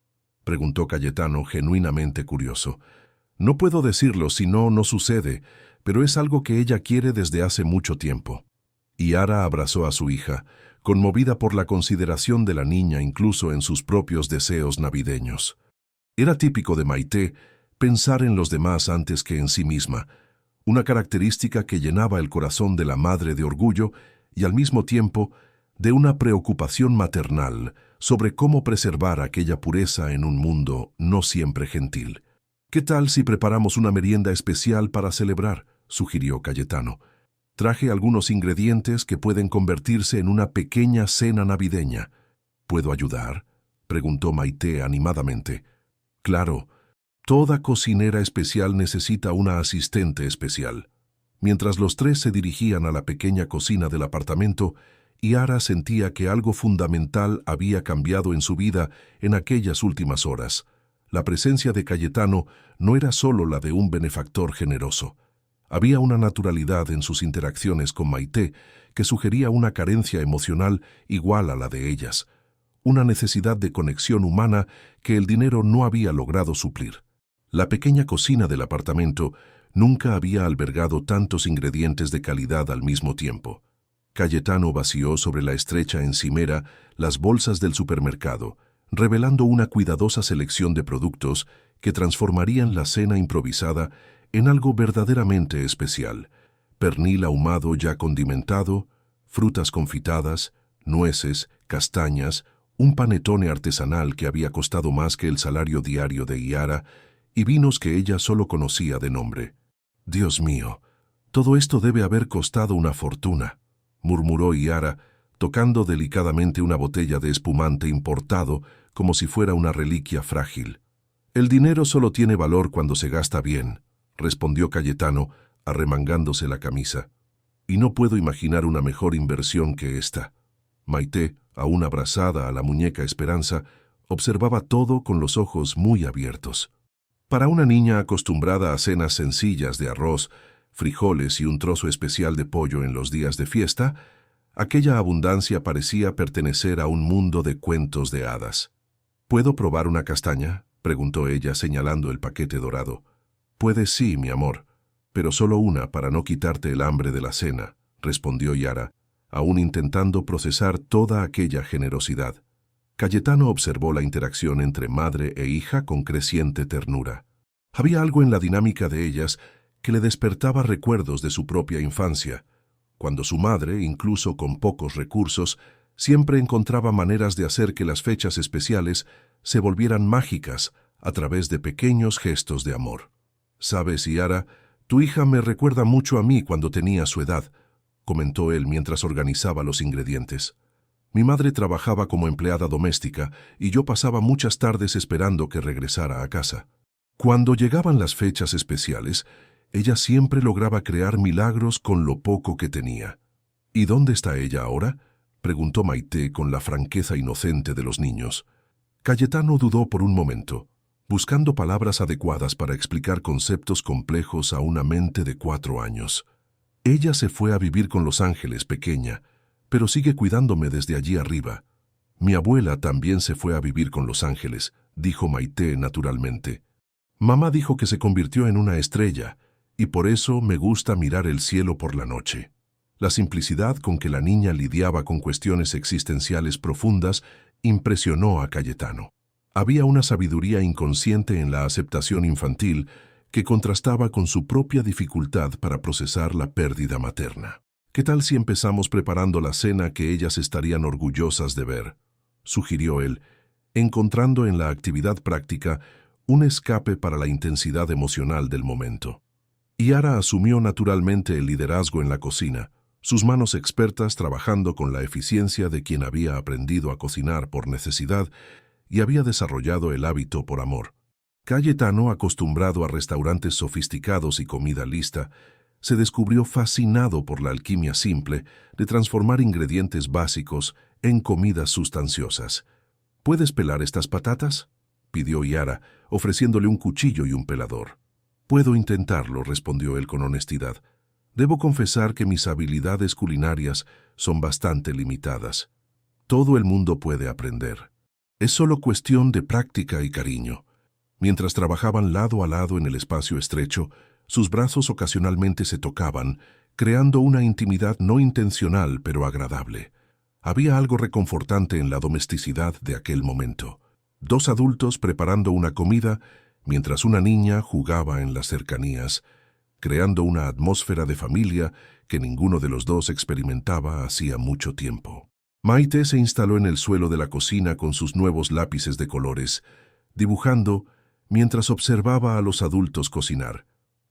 preguntó Cayetano genuinamente curioso. «No puedo decirlo si no sucede, pero es algo que ella quiere desde hace mucho tiempo». Yara abrazó a su hija, conmovida por la consideración de la niña incluso en sus propios deseos navideños. Era típico de Maite pensar en los demás antes que en sí misma, una característica que llenaba el corazón de la madre de orgullo y al mismo tiempo de una preocupación maternal sobre cómo preservar aquella pureza en un mundo no siempre gentil. «¿Qué tal si preparamos una merienda especial para celebrar?», sugirió Cayetano. «Traje algunos ingredientes que pueden convertirse en una pequeña cena navideña». «¿Puedo ayudar?», preguntó Maite animadamente. «Claro, toda cocinera especial necesita una asistente especial». Mientras los tres se dirigían a la pequeña cocina del apartamento, Yara sentía que algo fundamental había cambiado en su vida en aquellas últimas horas. La presencia de Cayetano no era solo la de un benefactor generoso. Había una naturalidad en sus interacciones con Maite que sugería una carencia emocional igual a la de ellas, una necesidad de conexión humana que el dinero no había logrado suplir. La pequeña cocina del apartamento nunca había albergado tantos ingredientes de calidad al mismo tiempo. Cayetano vació sobre la estrecha encimera las bolsas del supermercado, revelando una cuidadosa selección de productos que transformarían la cena improvisada en algo verdaderamente especial: pernil ahumado ya condimentado, frutas confitadas, nueces, castañas, un panetone artesanal que había costado más que el salario diario de Yara y vinos que ella solo conocía de nombre. «Dios mío, todo esto debe haber costado una fortuna», murmuró Yara, tocando delicadamente una botella de espumante importado como si fuera una reliquia frágil. «El dinero solo tiene valor cuando se gasta bien», respondió Cayetano, arremangándose la camisa. «Y no puedo imaginar una mejor inversión que esta». Maite, aún abrazada a la muñeca Esperanza, observaba todo con los ojos muy abiertos. Para una niña acostumbrada a cenas sencillas de arroz, frijoles y un trozo especial de pollo en los días de fiesta, aquella abundancia parecía pertenecer a un mundo de cuentos de hadas. «¿Puedo probar una castaña?», preguntó ella señalando el paquete dorado. «Puedes, sí, mi amor, pero solo una para no quitarte el hambre de la cena», respondió Yara, aún intentando procesar toda aquella generosidad. Cayetano observó la interacción entre madre e hija con creciente ternura. Había algo en la dinámica de ellas que le despertaba recuerdos de su propia infancia, cuando su madre, incluso con pocos recursos, siempre encontraba maneras de hacer que las fechas especiales se volvieran mágicas a través de pequeños gestos de amor. «Sabes, Yara, tu hija me recuerda mucho a mí cuando tenía su edad», comentó él mientras organizaba los ingredientes. «Mi madre trabajaba como empleada doméstica y yo pasaba muchas tardes esperando que regresara a casa. Cuando llegaban las fechas especiales, ella siempre lograba crear milagros con lo poco que tenía». «¿Y dónde está ella ahora?», preguntó Maite con la franqueza inocente de los niños. Cayetano dudó por un momento, buscando palabras adecuadas para explicar conceptos complejos a una mente de 4 años. «Ella se fue a vivir con Los Ángeles, pequeña, pero sigue cuidándome desde allí arriba». «Mi abuela también se fue a vivir con Los Ángeles», dijo Maite naturalmente. «Mamá dijo que se convirtió en una estrella, y por eso me gusta mirar el cielo por la noche». La simplicidad con que la niña lidiaba con cuestiones existenciales profundas impresionó a Cayetano. Había una sabiduría inconsciente en la aceptación infantil que contrastaba con su propia dificultad para procesar la pérdida materna. «¿Qué tal si empezamos preparando la cena que ellas estarían orgullosas de ver?», sugirió él, encontrando en la actividad práctica un escape para la intensidad emocional del momento. Yara asumió naturalmente el liderazgo en la cocina, sus manos expertas trabajando con la eficiencia de quien había aprendido a cocinar por necesidad y había desarrollado el hábito por amor. Cayetano, acostumbrado a restaurantes sofisticados y comida lista, se descubrió fascinado por la alquimia simple de transformar ingredientes básicos en comidas sustanciosas. «¿Puedes pelar estas patatas?», pidió Yara, ofreciéndole un cuchillo y un pelador. «Puedo intentarlo», respondió él con honestidad. «Debo confesar que mis habilidades culinarias son bastante limitadas. Todo el mundo puede aprender. Es solo cuestión de práctica y cariño». Mientras trabajaban lado a lado en el espacio estrecho, sus brazos ocasionalmente se tocaban, creando una intimidad no intencional pero agradable. Había algo reconfortante en la domesticidad de aquel momento. 2 adultos preparando una comida, mientras una niña jugaba en las cercanías, creando una atmósfera de familia que ninguno de los dos experimentaba hacía mucho tiempo. Maite se instaló en el suelo de la cocina con sus nuevos lápices de colores, dibujando mientras observaba a los adultos cocinar.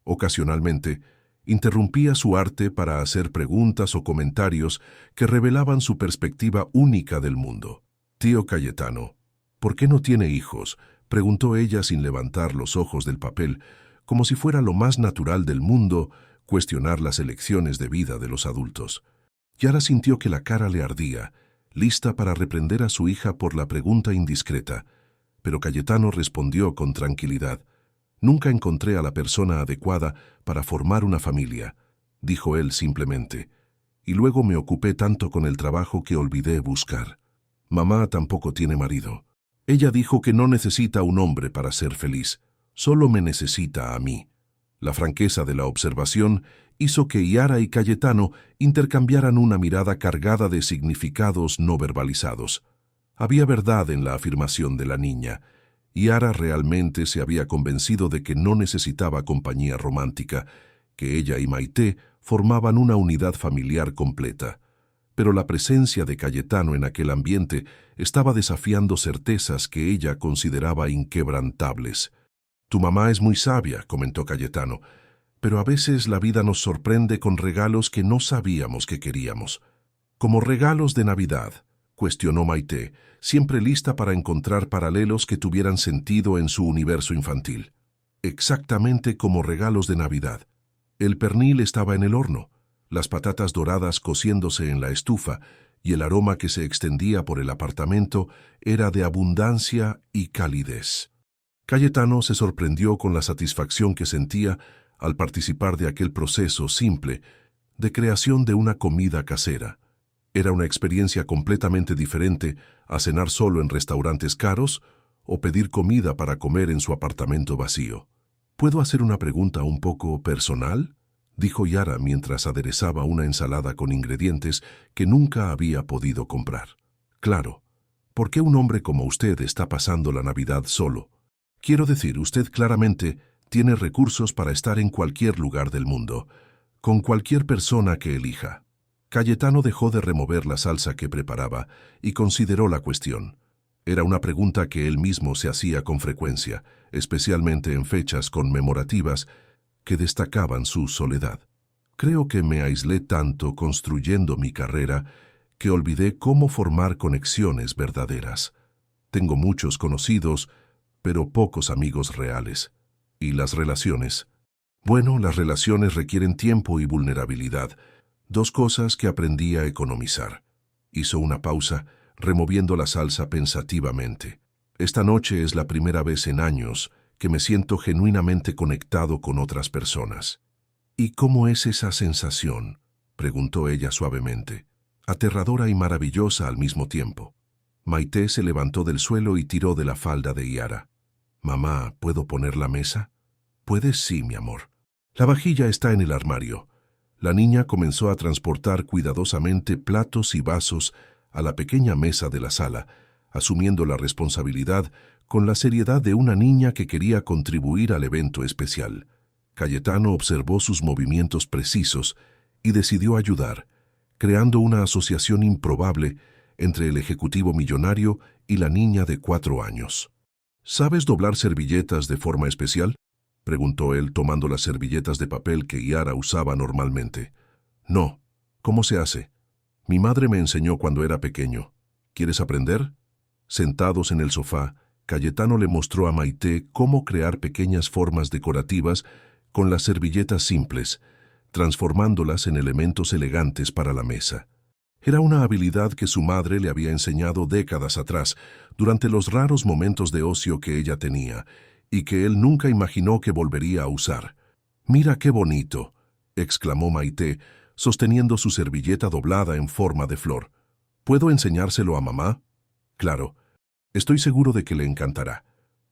Ocasionalmente, interrumpía su arte para hacer preguntas o comentarios que revelaban su perspectiva única del mundo. «Tío Cayetano, ¿por qué no tiene hijos?», preguntó ella sin levantar los ojos del papel, como si fuera lo más natural del mundo cuestionar las elecciones de vida de los adultos. Yara sintió que la cara le ardía, lista para reprender a su hija por la pregunta indiscreta, pero Cayetano respondió con tranquilidad. «Nunca encontré a la persona adecuada para formar una familia», dijo él simplemente, «y luego me ocupé tanto con el trabajo que olvidé buscar. Mamá tampoco tiene marido. Ella dijo que no necesita un hombre para ser feliz, solo me necesita a mí». La franqueza de la observación hizo que Yara y Cayetano intercambiaran una mirada cargada de significados no verbalizados. Había verdad en la afirmación de la niña. Yara realmente se había convencido de que no necesitaba compañía romántica, que ella y Maite formaban una unidad familiar completa. Pero la presencia de Cayetano en aquel ambiente estaba desafiando certezas que ella consideraba inquebrantables. «Tu mamá es muy sabia», comentó Cayetano, «pero a veces la vida nos sorprende con regalos que no sabíamos que queríamos». «Como regalos de Navidad», cuestionó Maite, siempre lista para encontrar paralelos que tuvieran sentido en su universo infantil. «Exactamente como regalos de Navidad. El pernil estaba en el horno, las patatas doradas cociéndose en la estufa, y el aroma que se extendía por el apartamento era de abundancia y calidez». Cayetano se sorprendió con la satisfacción que sentía al participar de aquel proceso simple de creación de una comida casera. Era una experiencia completamente diferente a cenar solo en restaurantes caros o pedir comida para comer en su apartamento vacío. «¿Puedo hacer una pregunta un poco personal?», dijo Yara mientras aderezaba una ensalada con ingredientes que nunca había podido comprar. «Claro. ¿Por qué un hombre como usted está pasando la Navidad solo? Quiero decir, usted claramente tiene recursos para estar en cualquier lugar del mundo, con cualquier persona que elija». Cayetano dejó de remover la salsa que preparaba y consideró la cuestión. Era una pregunta que él mismo se hacía con frecuencia, especialmente en fechas conmemorativas que destacaban su soledad. «Creo que me aislé tanto construyendo mi carrera que olvidé cómo formar conexiones verdaderas. Tengo muchos conocidos, pero pocos amigos reales. ¿Y las relaciones? Bueno, las relaciones requieren tiempo y vulnerabilidad, dos cosas que aprendí a economizar». Hizo una pausa, removiendo la salsa pensativamente. «Esta noche es la primera vez en años que me siento genuinamente conectado con otras personas». «¿Y cómo es esa sensación?», preguntó ella suavemente. «Aterradora y maravillosa al mismo tiempo». Maite se levantó del suelo y tiró de la falda de Yara. «Mamá, ¿puedo poner la mesa?». «Puedes, sí, mi amor. La vajilla está en el armario». La niña comenzó a transportar cuidadosamente platos y vasos a la pequeña mesa de la sala, asumiendo la responsabilidad con la seriedad de una niña que quería contribuir al evento especial. Cayetano observó sus movimientos precisos y decidió ayudar, creando una asociación improbable entre el ejecutivo millonario y la niña de 4 años. «¿Sabes doblar servilletas de forma especial?», preguntó él tomando las servilletas de papel que Yara usaba normalmente. «No. ¿Cómo se hace?». «Mi madre me enseñó cuando era pequeño. ¿Quieres aprender?». Sentados en el sofá, Cayetano le mostró a Maite cómo crear pequeñas formas decorativas con las servilletas simples, transformándolas en elementos elegantes para la mesa. Era una habilidad que su madre le había enseñado décadas atrás, durante los raros momentos de ocio que ella tenía, y que él nunca imaginó que volvería a usar. «Mira qué bonito», exclamó Maite, sosteniendo su servilleta doblada en forma de flor. «¿Puedo enseñárselo a mamá?». «Claro. Estoy seguro de que le encantará».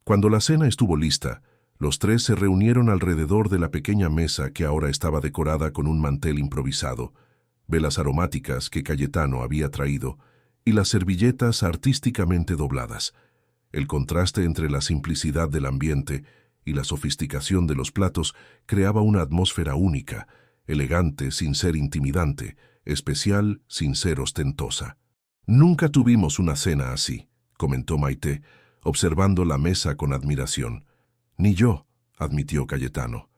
Cuando la cena estuvo lista, los tres se reunieron alrededor de la pequeña mesa que ahora estaba decorada con un mantel improvisado, velas aromáticas que Cayetano había traído y las servilletas artísticamente dobladas. El contraste entre la simplicidad del ambiente y la sofisticación de los platos creaba una atmósfera única, elegante sin ser intimidante, especial sin ser ostentosa. Nunca tuvimos una cena así, comentó Maite, observando la mesa con admiración. Ni yo, admitió Cayetano.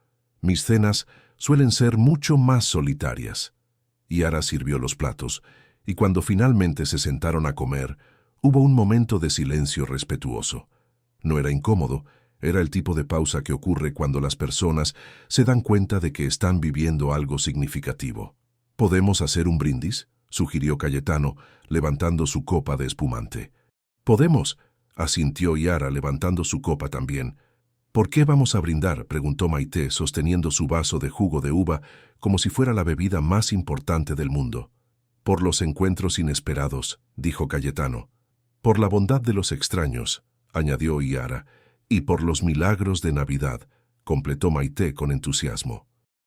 Mis cenas suelen ser mucho más solitarias. Yara sirvió los platos, y cuando finalmente se sentaron a comer, hubo un momento de silencio respetuoso. No era incómodo, era el tipo de pausa que ocurre cuando las personas se dan cuenta de que están viviendo algo significativo. ¿Podemos hacer un brindis?, sugirió Cayetano, levantando su copa de espumante. «Podemos», asintió Yara, levantando su copa también. «¿Por qué vamos a brindar?», preguntó Maite, sosteniendo su vaso de jugo de uva como si fuera la bebida más importante del mundo. «Por los encuentros inesperados», dijo Cayetano. «Por la bondad de los extraños», añadió Yara, «y por los milagros de Navidad», completó Maite con entusiasmo.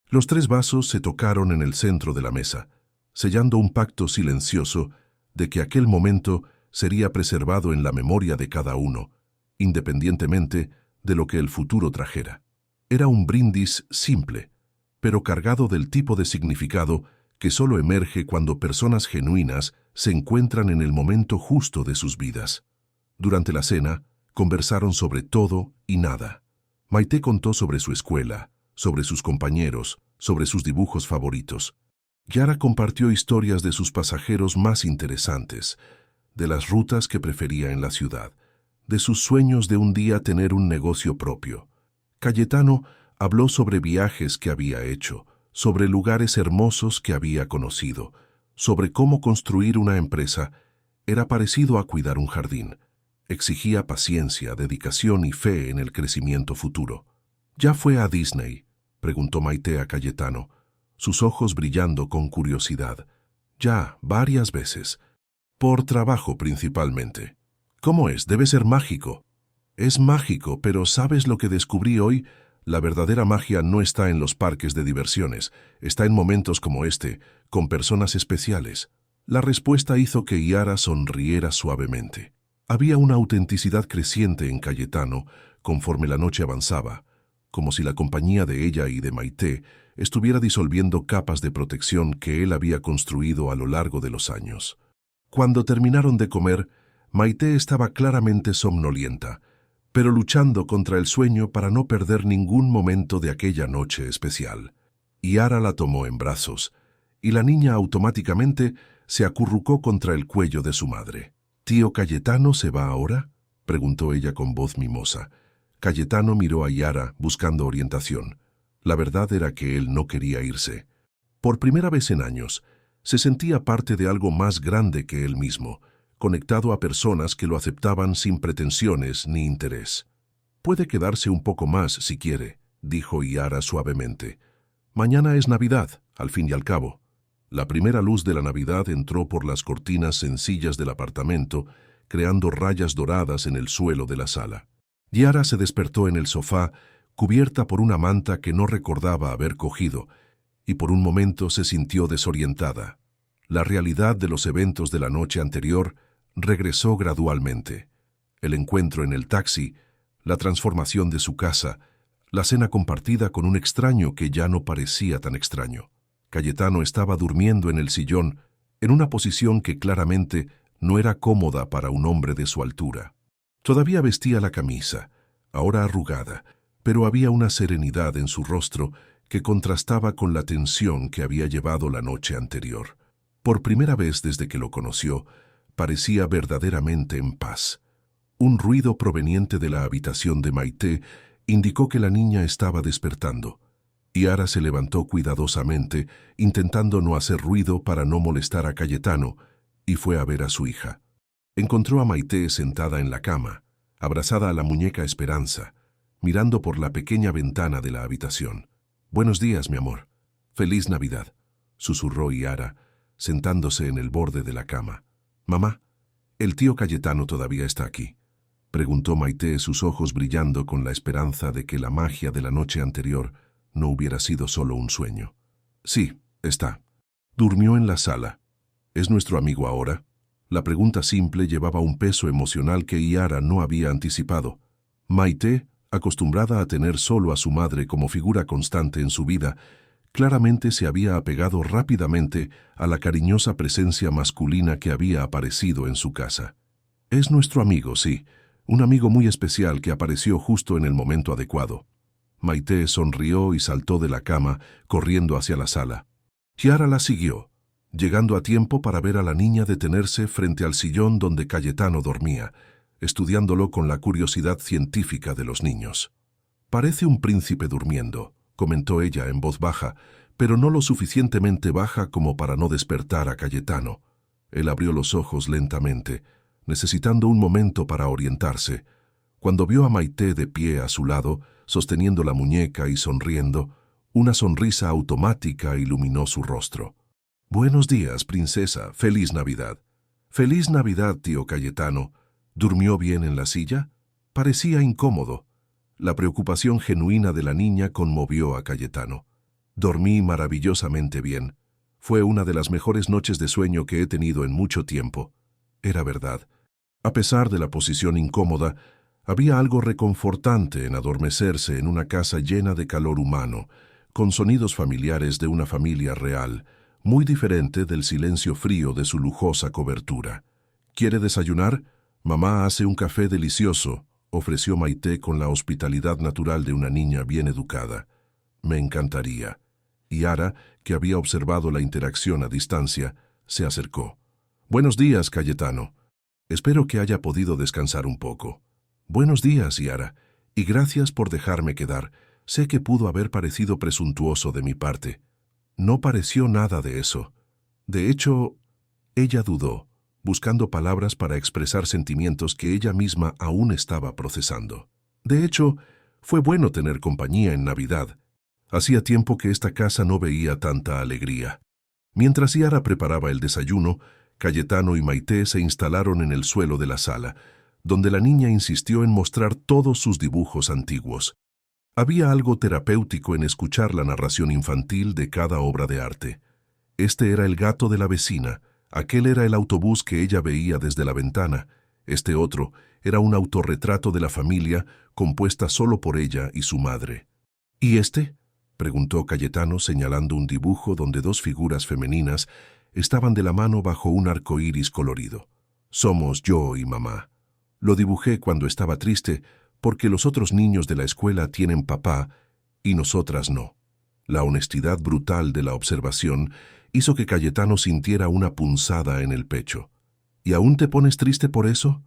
Los 3 vasos se tocaron en el centro de la mesa, sellando un pacto silencioso de que aquel momento sería preservado en la memoria de cada uno, independientemente de lo que el futuro trajera. Era un brindis simple, pero cargado del tipo de significado que solo emerge cuando personas genuinas se encuentran en el momento justo de sus vidas. Durante la cena, conversaron sobre todo y nada. Maite contó sobre su escuela, sobre sus compañeros, sobre sus dibujos favoritos. Yara compartió historias de sus pasajeros más interesantes, de las rutas que prefería en la ciudad, de sus sueños de un día tener un negocio propio. Cayetano habló sobre viajes que había hecho, sobre lugares hermosos que había conocido, sobre cómo construir una empresa. Era parecido a cuidar un jardín. Exigía paciencia, dedicación y fe en el crecimiento futuro. «¿Ya fue a Disney?», preguntó Maite a Cayetano, sus ojos brillando con curiosidad. «Ya, varias veces. Por trabajo principalmente». «¿Cómo es? Debe ser mágico». «Es mágico, pero ¿sabes lo que descubrí hoy? La verdadera magia no está en los parques de diversiones, está en momentos como este, con personas especiales». La respuesta hizo que Yara sonriera suavemente. Había una autenticidad creciente en Cayetano conforme la noche avanzaba, como si la compañía de ella y de Maite estuviera disolviendo capas de protección que él había construido a lo largo de los años. Cuando terminaron de comer, Maite estaba claramente somnolienta, pero luchando contra el sueño para no perder ningún momento de aquella noche especial. Yara la tomó en brazos, y la niña automáticamente se acurrucó contra el cuello de su madre. «¿Tío Cayetano se va ahora?», preguntó ella con voz mimosa. Cayetano miró a Yara buscando orientación. La verdad era que él no quería irse. Por primera vez en años, se sentía parte de algo más grande que él mismo, conectado a personas que lo aceptaban sin pretensiones ni interés. «Puede quedarse un poco más si quiere», dijo Yara suavemente. «Mañana es Navidad, al fin y al cabo». La primera luz de la Navidad entró por las cortinas sencillas del apartamento, creando rayas doradas en el suelo de la sala. Yara se despertó en el sofá, cubierta por una manta que no recordaba haber cogido, y por un momento se sintió desorientada. La realidad de los eventos de la noche anterior regresó gradualmente. El encuentro en el taxi, la transformación de su casa, la cena compartida con un extraño que ya no parecía tan extraño. Cayetano estaba durmiendo en el sillón, en una posición que claramente no era cómoda para un hombre de su altura. Todavía vestía la camisa, ahora arrugada, pero había una serenidad en su rostro que contrastaba con la tensión que había llevado la noche anterior. Por primera vez desde que lo conoció, parecía verdaderamente en paz. Un ruido proveniente de la habitación de Maite indicó que la niña estaba despertando. Yara se levantó cuidadosamente, intentando no hacer ruido para no molestar a Cayetano, y fue a ver a su hija. Encontró a Maite sentada en la cama, abrazada a la muñeca Esperanza, mirando por la pequeña ventana de la habitación. «Buenos días, mi amor. Feliz Navidad», susurró Yara, sentándose en el borde de la cama. «Mamá, ¿el tío Cayetano todavía está aquí?», preguntó Maite, sus ojos brillando con la esperanza de que la magia de la noche anterior no hubiera sido solo un sueño. «Sí, está. Durmió en la sala. ¿Es nuestro amigo ahora?». La pregunta simple llevaba un peso emocional que Yara no había anticipado. Maite, acostumbrada a tener solo a su madre como figura constante en su vida, Claramente se había apegado rápidamente a la cariñosa presencia masculina que había aparecido en su casa. Es nuestro amigo, sí, un amigo muy especial que apareció justo en el momento adecuado. Maite sonrió y saltó de la cama, corriendo hacia la sala. Chiara la siguió, llegando a tiempo para ver a la niña detenerse frente al sillón donde Cayetano dormía, estudiándolo con la curiosidad científica de los niños. «Parece un príncipe durmiendo», comentó ella en voz baja, pero no lo suficientemente baja como para no despertar a Cayetano. Él abrió los ojos lentamente, necesitando un momento para orientarse. Cuando vio a Maite de pie a su lado, sosteniendo la muñeca y sonriendo, una sonrisa automática iluminó su rostro. «Buenos días, princesa. Feliz Navidad». «Feliz Navidad, tío Cayetano». ¿Durmió bien en la silla? Parecía incómodo. La preocupación genuina de la niña conmovió a Cayetano. «Dormí maravillosamente bien. Fue una de las mejores noches de sueño que he tenido en mucho tiempo». Era verdad. A pesar de la posición incómoda, había algo reconfortante en adormecerse en una casa llena de calor humano, con sonidos familiares de una familia real, muy diferente del silencio frío de su lujosa cobertura. «¿Quiere desayunar? Mamá hace un café delicioso», ofreció Maite con la hospitalidad natural de una niña bien educada. «Me encantaría». Yara, que había observado la interacción a distancia, se acercó. «Buenos días, Cayetano. Espero que haya podido descansar un poco». «Buenos días, Yara, y gracias por dejarme quedar. Sé que pudo haber parecido presuntuoso de mi parte». «No pareció nada de eso. De hecho», ella dudó, buscando palabras para expresar sentimientos que ella misma aún estaba procesando. «De hecho, fue bueno tener compañía en Navidad. Hacía tiempo que esta casa no veía tanta alegría». Mientras Yara preparaba el desayuno, Cayetano y Maite se instalaron en el suelo de la sala, donde la niña insistió en mostrar todos sus dibujos antiguos. Había algo terapéutico en escuchar la narración infantil de cada obra de arte. Este era el gato de la vecina, aquel era el autobús que ella veía desde la ventana, este otro era un autorretrato de la familia compuesta solo por ella y su madre. «¿Y este?», preguntó Cayetano señalando un dibujo donde dos figuras femeninas estaban de la mano bajo un arco iris colorido. «Somos yo y mamá. Lo dibujé cuando estaba triste porque los otros niños de la escuela tienen papá y nosotras no». La honestidad brutal de la observación hizo que Cayetano sintiera una punzada en el pecho. «¿Y aún te pones triste por eso?».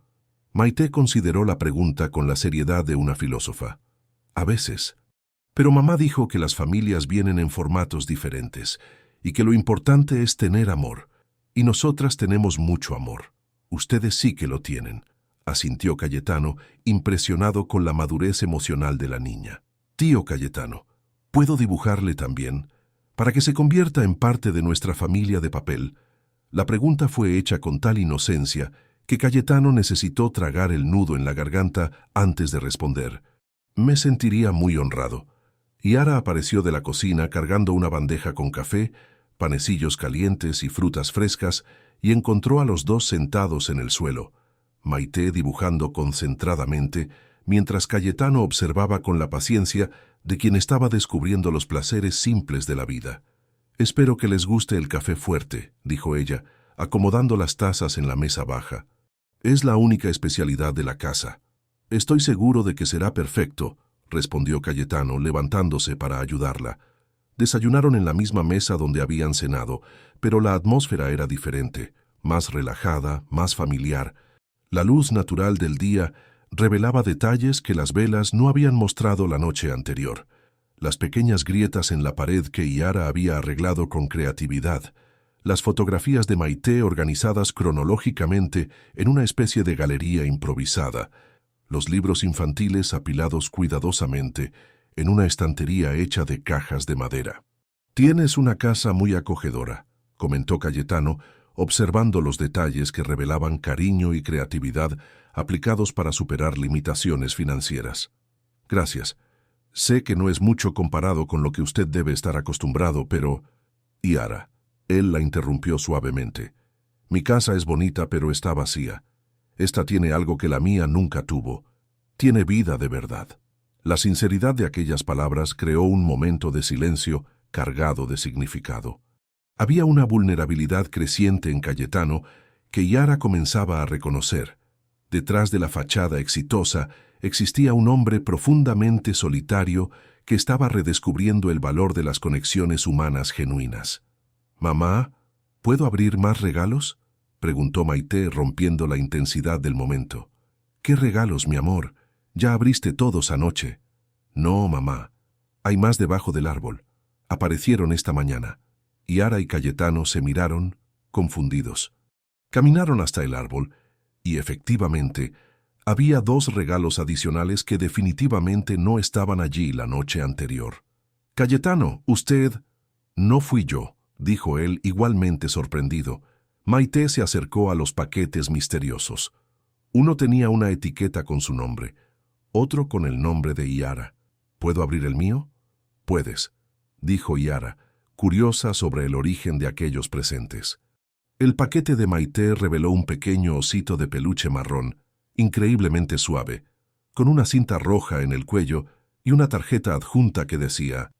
Maite consideró la pregunta con la seriedad de una filósofa. «A veces. Pero mamá dijo que las familias vienen en formatos diferentes y que lo importante es tener amor. Y nosotras tenemos mucho amor. Ustedes sí que lo tienen», asintió Cayetano, impresionado con la madurez emocional de la niña. «Tío Cayetano, ¿puedo dibujarle también? Para que se convierta en parte de nuestra familia de papel». La pregunta fue hecha con tal inocencia que Cayetano necesitó tragar el nudo en la garganta antes de responder. «Me sentiría muy honrado». Yara apareció de la cocina cargando una bandeja con café, panecillos calientes y frutas frescas y encontró a los dos sentados en el suelo, Maite dibujando concentradamente, mientras Cayetano observaba con la paciencia de quien estaba descubriendo los placeres simples de la vida. «Espero que les guste el café fuerte», dijo ella, acomodando las tazas en la mesa baja. «Es la única especialidad de la casa». «Estoy seguro de que será perfecto», respondió Cayetano, levantándose para ayudarla. Desayunaron en la misma mesa donde habían cenado, pero la atmósfera era diferente, más relajada, más familiar. La luz natural del día revelaba detalles que las velas no habían mostrado la noche anterior. Las pequeñas grietas en la pared que Yara había arreglado con creatividad, las fotografías de Maite organizadas cronológicamente en una especie de galería improvisada, los libros infantiles apilados cuidadosamente en una estantería hecha de cajas de madera. «Tienes una casa muy acogedora», comentó Cayetano, observando los detalles que revelaban cariño y creatividad aplicados para superar limitaciones financieras. «Gracias. Sé que no es mucho comparado con lo que usted debe estar acostumbrado, pero...» «Yara», él la interrumpió suavemente. «Mi casa es bonita, pero está vacía. Esta tiene algo que la mía nunca tuvo. Tiene vida de verdad». La sinceridad de aquellas palabras creó un momento de silencio cargado de significado. Había una vulnerabilidad creciente en Cayetano que Yara comenzaba a reconocer. Detrás de la fachada exitosa existía un hombre profundamente solitario que estaba redescubriendo el valor de las conexiones humanas genuinas. «Mamá, ¿puedo abrir más regalos?», preguntó Maite, rompiendo la intensidad del momento. «¿Qué regalos, mi amor? Ya abriste todos anoche». «No, mamá. Hay más debajo del árbol. Aparecieron esta mañana». Yara y Cayetano se miraron, confundidos. Caminaron hasta el árbol, y efectivamente, había 2 regalos adicionales que definitivamente no estaban allí la noche anterior. «Cayetano, usted...» «No fui yo», dijo él igualmente sorprendido. Maite se acercó a los paquetes misteriosos. Uno tenía una etiqueta con su nombre, otro con el nombre de Yara. «¿Puedo abrir el mío?». «Puedes», dijo Yara, curiosa sobre el origen de aquellos presentes. El paquete de Maite reveló un pequeño osito de peluche marrón, increíblemente suave, con una cinta roja en el cuello y una tarjeta adjunta que decía: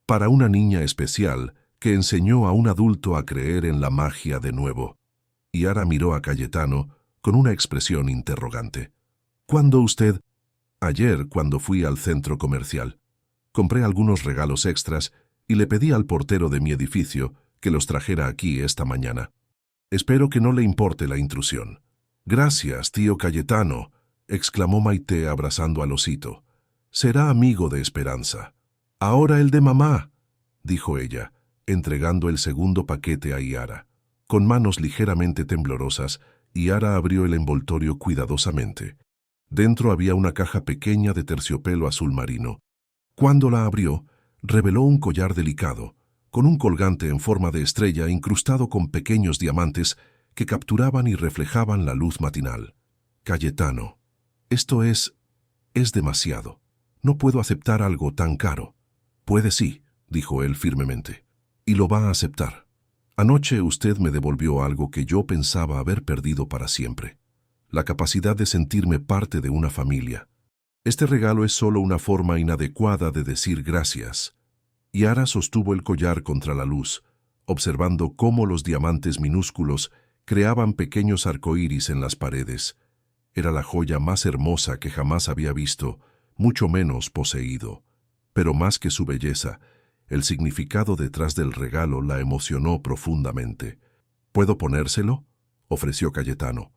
«Para una niña especial que enseñó a un adulto a creer en la magia de nuevo». Yara miró a Cayetano con una expresión interrogante. «¿Cuándo usted?» «Ayer, cuando fui al centro comercial. Compré algunos regalos extras y le pedí al portero de mi edificio que los trajera aquí esta mañana. Espero que no le importe la intrusión». «Gracias, tío Cayetano», exclamó Maite abrazando al osito. «Será amigo de Esperanza». «Ahora el de mamá», dijo ella, entregando el segundo paquete a Yara. Con manos ligeramente temblorosas, Yara abrió el envoltorio cuidadosamente. Dentro había una caja pequeña de terciopelo azul marino. Cuando la abrió, reveló un collar delicado, con un colgante en forma de estrella incrustado con pequeños diamantes que capturaban y reflejaban la luz matinal. «Cayetano, esto es demasiado. No puedo aceptar algo tan caro». «Puede sí», dijo él firmemente, «y lo va a aceptar. Anoche usted me devolvió algo que yo pensaba haber perdido para siempre. La capacidad de sentirme parte de una familia. Este regalo es solo una forma inadecuada de decir gracias». Yara sostuvo el collar contra la luz, observando cómo los diamantes minúsculos creaban pequeños arcoíris en las paredes. Era la joya más hermosa que jamás había visto, mucho menos poseído. Pero más que su belleza, el significado detrás del regalo la emocionó profundamente. «¿Puedo ponérselo?», ofreció Cayetano.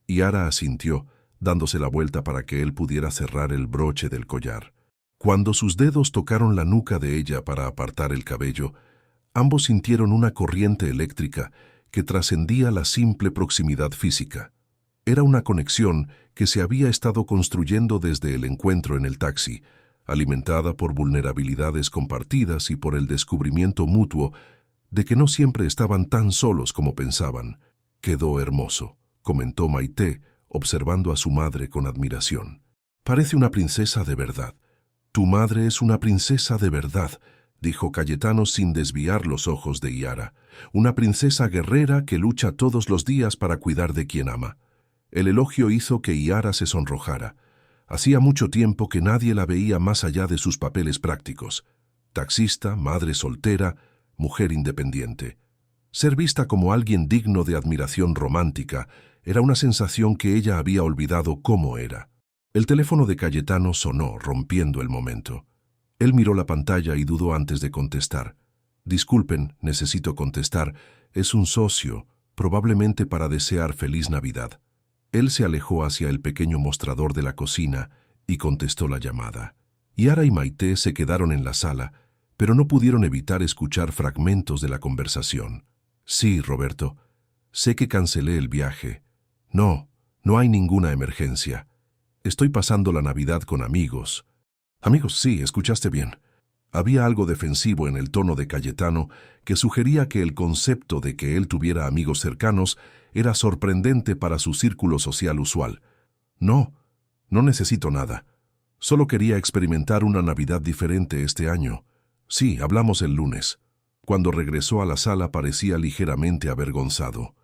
Yara asintió, dándose la vuelta para que él pudiera cerrar el broche del collar. Cuando sus dedos tocaron la nuca de ella para apartar el cabello, ambos sintieron una corriente eléctrica que trascendía la simple proximidad física. Era una conexión que se había estado construyendo desde el encuentro en el taxi, alimentada por vulnerabilidades compartidas y por el descubrimiento mutuo de que no siempre estaban tan solos como pensaban. «Quedó hermoso», comentó Maite, observando a su madre con admiración. «Parece una princesa de verdad». «Tu madre es una princesa de verdad», dijo Cayetano sin desviar los ojos de Yara. «Una princesa guerrera que lucha todos los días para cuidar de quien ama». El elogio hizo que Yara se sonrojara. Hacía mucho tiempo que nadie la veía más allá de sus papeles prácticos. Taxista, madre soltera, mujer independiente. Ser vista como alguien digno de admiración romántica era una sensación que ella había olvidado cómo era. El teléfono de Cayetano sonó, rompiendo el momento. Él miró la pantalla y dudó antes de contestar. «Disculpen, necesito contestar. Es un socio, probablemente para desear feliz Navidad». Él se alejó hacia el pequeño mostrador de la cocina y contestó la llamada. Yara y Maite se quedaron en la sala, pero no pudieron evitar escuchar fragmentos de la conversación. «Sí, Roberto. Sé que cancelé el viaje. No hay ninguna emergencia. Estoy pasando la Navidad con amigos». «Amigos, sí, escuchaste bien». Había algo defensivo en el tono de Cayetano que sugería que el concepto de que él tuviera amigos cercanos era sorprendente para su círculo social usual. No necesito nada. Solo quería experimentar una Navidad diferente este año. Sí, hablamos el lunes». Cuando regresó a la sala parecía ligeramente avergonzado.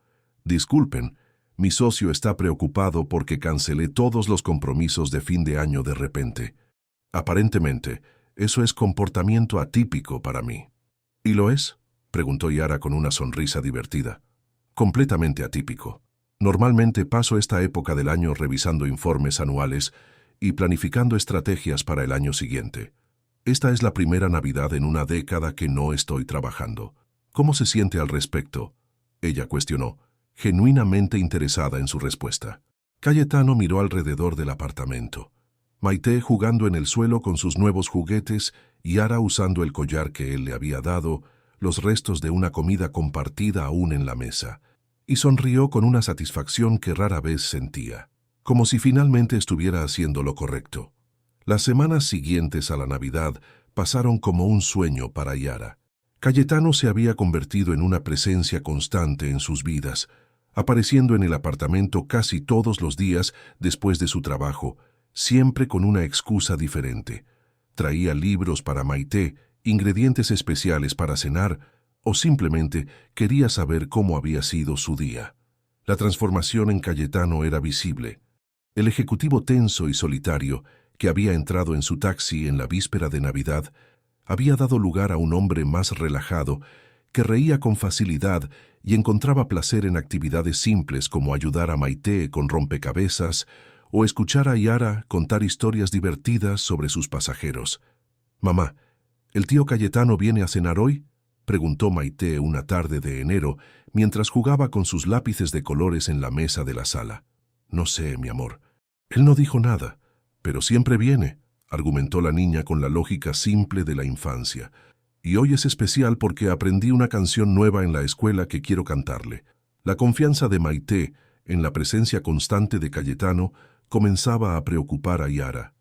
«Disculpen, mi socio está preocupado porque cancelé todos los compromisos de fin de año de repente. Aparentemente, eso es comportamiento atípico para mí». ¿Y lo es?, preguntó Yara con una sonrisa divertida. Completamente atípico. Normalmente paso esta época del año revisando informes anuales y planificando estrategias para el año siguiente. Esta es la primera Navidad en una década que no estoy trabajando. ¿Cómo se siente al respecto?, ella cuestionó, genuinamente interesada en su respuesta. Cayetano miró alrededor del apartamento. Maite jugando en el suelo con sus nuevos juguetes, Yara usando el collar que él le había dado, los restos de una comida compartida aún en la mesa, y sonrió con una satisfacción que rara vez sentía, como si finalmente estuviera haciendo lo correcto. Las semanas siguientes a la Navidad pasaron como un sueño para Yara. Cayetano se había convertido en una presencia constante en sus vidas, apareciendo en el apartamento casi todos los días después de su trabajo, siempre con una excusa diferente. Traía libros para Maite, ingredientes especiales para cenar, o simplemente quería saber cómo había sido su día. La transformación en Cayetano era visible. El ejecutivo tenso y solitario, que había entrado en su taxi en la víspera de Navidad, había dado lugar a un hombre más relajado, que reía con facilidad y encontraba placer en actividades simples como ayudar a Maite con rompecabezas o escuchar a Yara contar historias divertidas sobre sus pasajeros. «Mamá, ¿el tío Cayetano viene a cenar hoy?», preguntó Maite una tarde de enero mientras jugaba con sus lápices de colores en la mesa de la sala. «No sé, mi amor. Él no dijo nada, pero siempre viene», argumentó la niña con la lógica simple de la infancia. «Y hoy es especial porque aprendí una canción nueva en la escuela que quiero cantarle». La confianza de Maite en la presencia constante de Cayetano comenzaba a preocupar a Yara.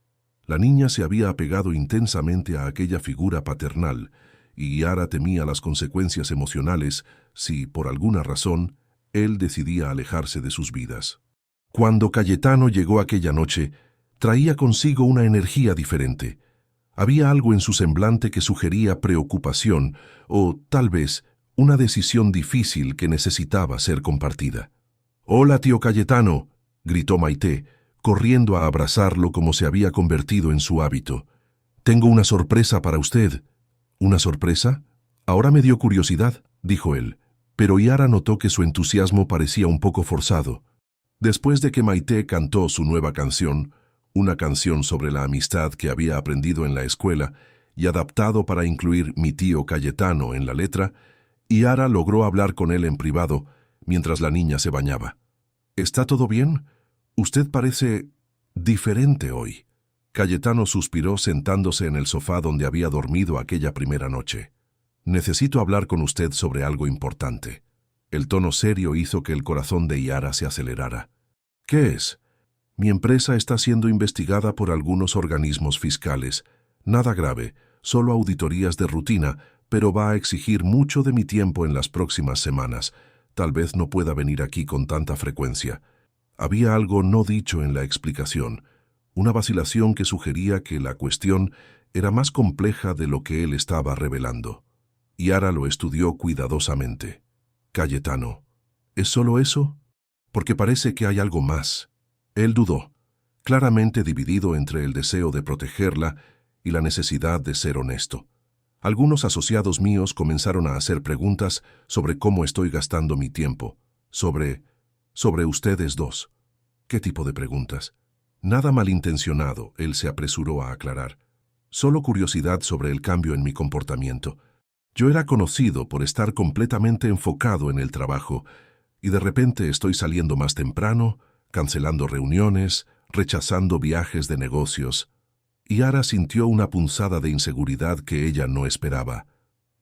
La niña se había apegado intensamente a aquella figura paternal, y Yara temía las consecuencias emocionales si, por alguna razón, él decidía alejarse de sus vidas. Cuando Cayetano llegó aquella noche, traía consigo una energía diferente. Había algo en su semblante que sugería preocupación o, tal vez, una decisión difícil que necesitaba ser compartida. «Hola, tío Cayetano», gritó Maite, corriendo a abrazarlo como se había convertido en su hábito. «Tengo una sorpresa para usted». «¿Una sorpresa? Ahora me dio curiosidad», dijo él, pero Yara notó que su entusiasmo parecía un poco forzado. Después de que Maite cantó su nueva canción, una canción sobre la amistad que había aprendido en la escuela y adaptado para incluir mi tío Cayetano en la letra, Yara logró hablar con él en privado mientras la niña se bañaba. «¿Está todo bien? Usted parece diferente hoy». Cayetano suspiró sentándose en el sofá donde había dormido aquella primera noche. «Necesito hablar con usted sobre algo importante». El tono serio hizo que el corazón de Yara se acelerara. «¿Qué es?». «Mi empresa está siendo investigada por algunos organismos fiscales. Nada grave, solo auditorías de rutina, pero va a exigir mucho de mi tiempo en las próximas semanas. Tal vez no pueda venir aquí con tanta frecuencia». Había algo no dicho en la explicación, una vacilación que sugería que la cuestión era más compleja de lo que él estaba revelando. Yara lo estudió cuidadosamente. «Cayetano, ¿es solo eso? Porque parece que hay algo más». Él dudó, claramente dividido entre el deseo de protegerla y la necesidad de ser honesto. Algunos asociados míos comenzaron a hacer preguntas sobre cómo estoy gastando mi tiempo, sobre ustedes dos. ¿Qué tipo de preguntas? Nada malintencionado, él se apresuró a aclarar. Solo curiosidad sobre el cambio en mi comportamiento. Yo era conocido por estar completamente enfocado en el trabajo, y de repente estoy saliendo más temprano, cancelando reuniones, rechazando viajes de negocios. Yara sintió una punzada de inseguridad que ella no esperaba.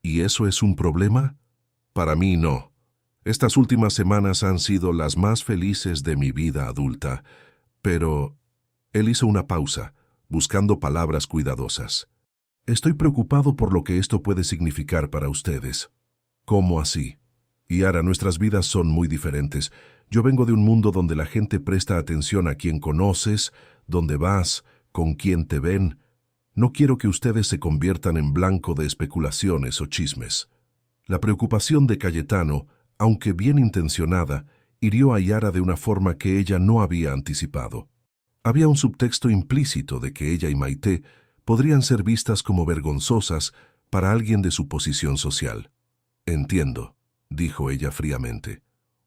¿Y eso es un problema? Para mí no. Estas últimas semanas han sido las más felices de mi vida adulta, pero... Él hizo una pausa, buscando palabras cuidadosas. «Estoy preocupado por lo que esto puede significar para ustedes». «¿Cómo así?». «Yara, nuestras vidas son muy diferentes. Yo vengo de un mundo donde la gente presta atención a quien conoces, dónde vas, con quién te ven. No quiero que ustedes se conviertan en blanco de especulaciones o chismes». La preocupación de Cayetano, aunque bien intencionada, hirió a Yara de una forma que ella no había anticipado. Había un subtexto implícito de que ella y Maite podrían ser vistas como vergonzosas para alguien de su posición social. Entiendo, dijo ella fríamente.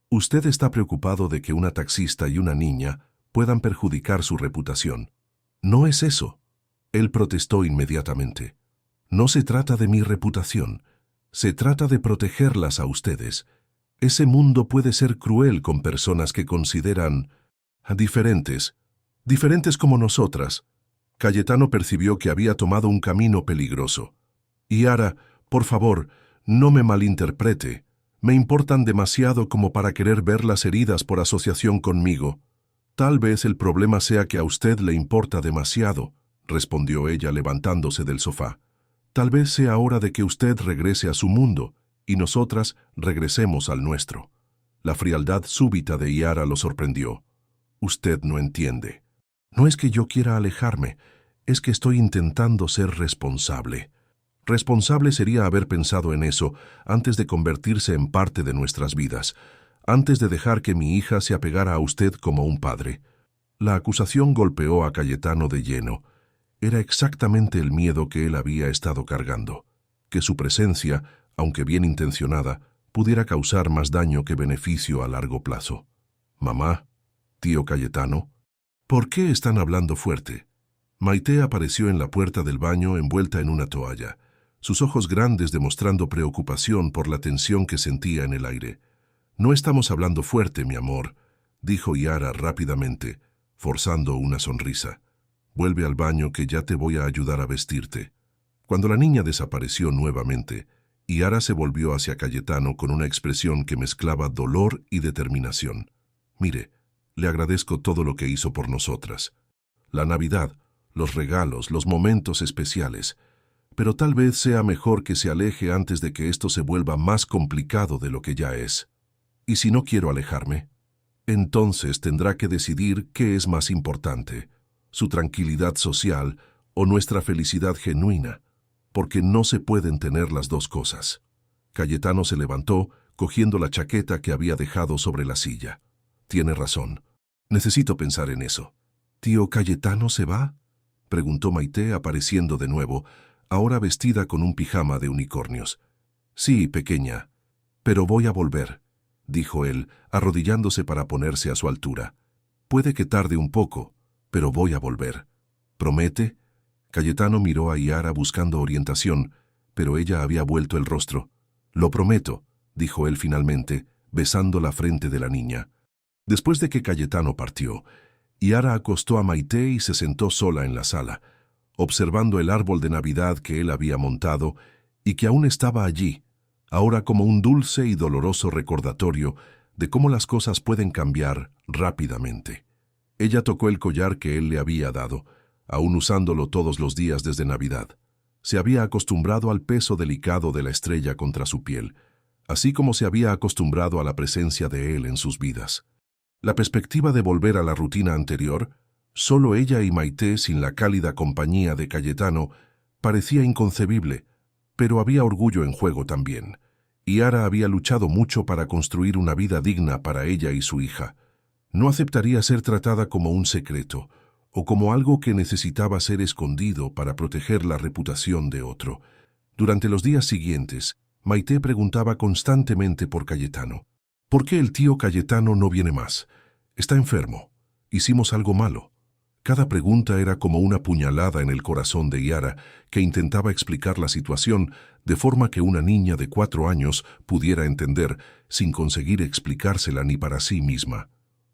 Usted está preocupado de que una taxista y una niña puedan perjudicar su reputación. No es eso. Él protestó inmediatamente. No se trata de mi reputación. Se trata de protegerlas a ustedes. Ese mundo puede ser cruel con personas que consideran diferentes como nosotras. Cayetano percibió que había tomado un camino peligroso. Yara, por favor, no me malinterprete. Me importan demasiado como para querer ver las heridas por asociación conmigo. Tal vez el problema sea que a usted le importa demasiado, respondió ella levantándose del sofá. Tal vez sea hora de que usted regrese a su mundo y nosotras regresemos al nuestro. La frialdad súbita de Yara lo sorprendió. Usted no entiende. No es que yo quiera alejarme, es que estoy intentando ser responsable. Responsable sería haber pensado en eso antes de convertirse en parte de nuestras vidas, antes de dejar que mi hija se apegara a usted como un padre. La acusación golpeó a Cayetano de lleno. Era exactamente el miedo que él había estado cargando, que su presencia, aunque bien intencionada, pudiera causar más daño que beneficio a largo plazo. Mamá, tío Cayetano, ¿por qué están hablando fuerte? Maite apareció en la puerta del baño envuelta en una toalla, sus ojos grandes demostrando preocupación por la tensión que sentía en el aire. No estamos hablando fuerte, mi amor, dijo Yara rápidamente, forzando una sonrisa. Vuelve al baño que ya te voy a ayudar a vestirte. Cuando la niña desapareció nuevamente, Yara se volvió hacia Cayetano con una expresión que mezclaba dolor y determinación. Mire, le agradezco todo lo que hizo por nosotras. La Navidad, los regalos, los momentos especiales. Pero tal vez sea mejor que se aleje antes de que esto se vuelva más complicado de lo que ya es. ¿Y si no quiero alejarme? Entonces tendrá que decidir qué es más importante, su tranquilidad social o nuestra felicidad genuina, porque no se pueden tener las dos cosas. Cayetano se levantó, cogiendo la chaqueta que había dejado sobre la silla. Tiene razón. Necesito pensar en eso. ¿Tío Cayetano se va?, preguntó Maite apareciendo de nuevo, ahora vestida con un pijama de unicornios. Sí, pequeña, pero voy a volver, dijo él, arrodillándose para ponerse a su altura. Puede que tarde un poco, pero voy a volver. ¿Promete? Cayetano miró a Yara buscando orientación, pero ella había vuelto el rostro. Lo prometo, dijo él finalmente, besando la frente de la niña. Después de que Cayetano partió, Yara acostó a Maite y se sentó sola en la sala, observando el árbol de Navidad que él había montado y que aún estaba allí, ahora como un dulce y doloroso recordatorio de cómo las cosas pueden cambiar rápidamente. Ella tocó el collar que él le había dado, aún usándolo todos los días desde Navidad. Se había acostumbrado al peso delicado de la estrella contra su piel, así como se había acostumbrado a la presencia de él en sus vidas. La perspectiva de volver a la rutina anterior, solo ella y Maite sin la cálida compañía de Cayetano, parecía inconcebible, pero había orgullo en juego también. Yara había luchado mucho para construir una vida digna para ella y su hija. No aceptaría ser tratada como un secreto, o como algo que necesitaba ser escondido para proteger la reputación de otro. Durante los días siguientes, Maite preguntaba constantemente por Cayetano. ¿Por qué el tío Cayetano no viene más? Está enfermo. Hicimos algo malo. Cada pregunta era como una puñalada en el corazón de Yara, que intentaba explicar la situación de forma que una niña de 4 años pudiera entender, sin conseguir explicársela ni para sí misma.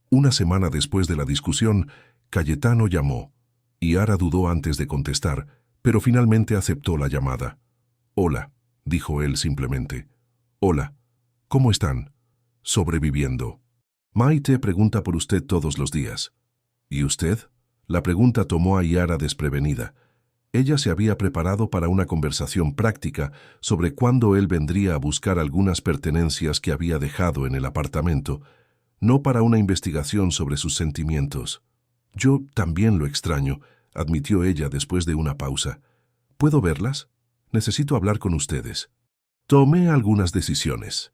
Una semana después de la discusión, Cayetano llamó. Yara dudó antes de contestar, pero finalmente aceptó la llamada. «Hola», dijo él simplemente. «Hola, ¿cómo están?» «Sobreviviendo. Maite pregunta por usted todos los días». «¿Y usted?» La pregunta tomó a Yara desprevenida. Ella se había preparado para una conversación práctica sobre cuándo él vendría a buscar algunas pertenencias que había dejado en el apartamento, no para una investigación sobre sus sentimientos. «Yo también lo extraño», admitió ella después de una pausa. «¿Puedo verlas? Necesito hablar con ustedes». «Tomé algunas decisiones».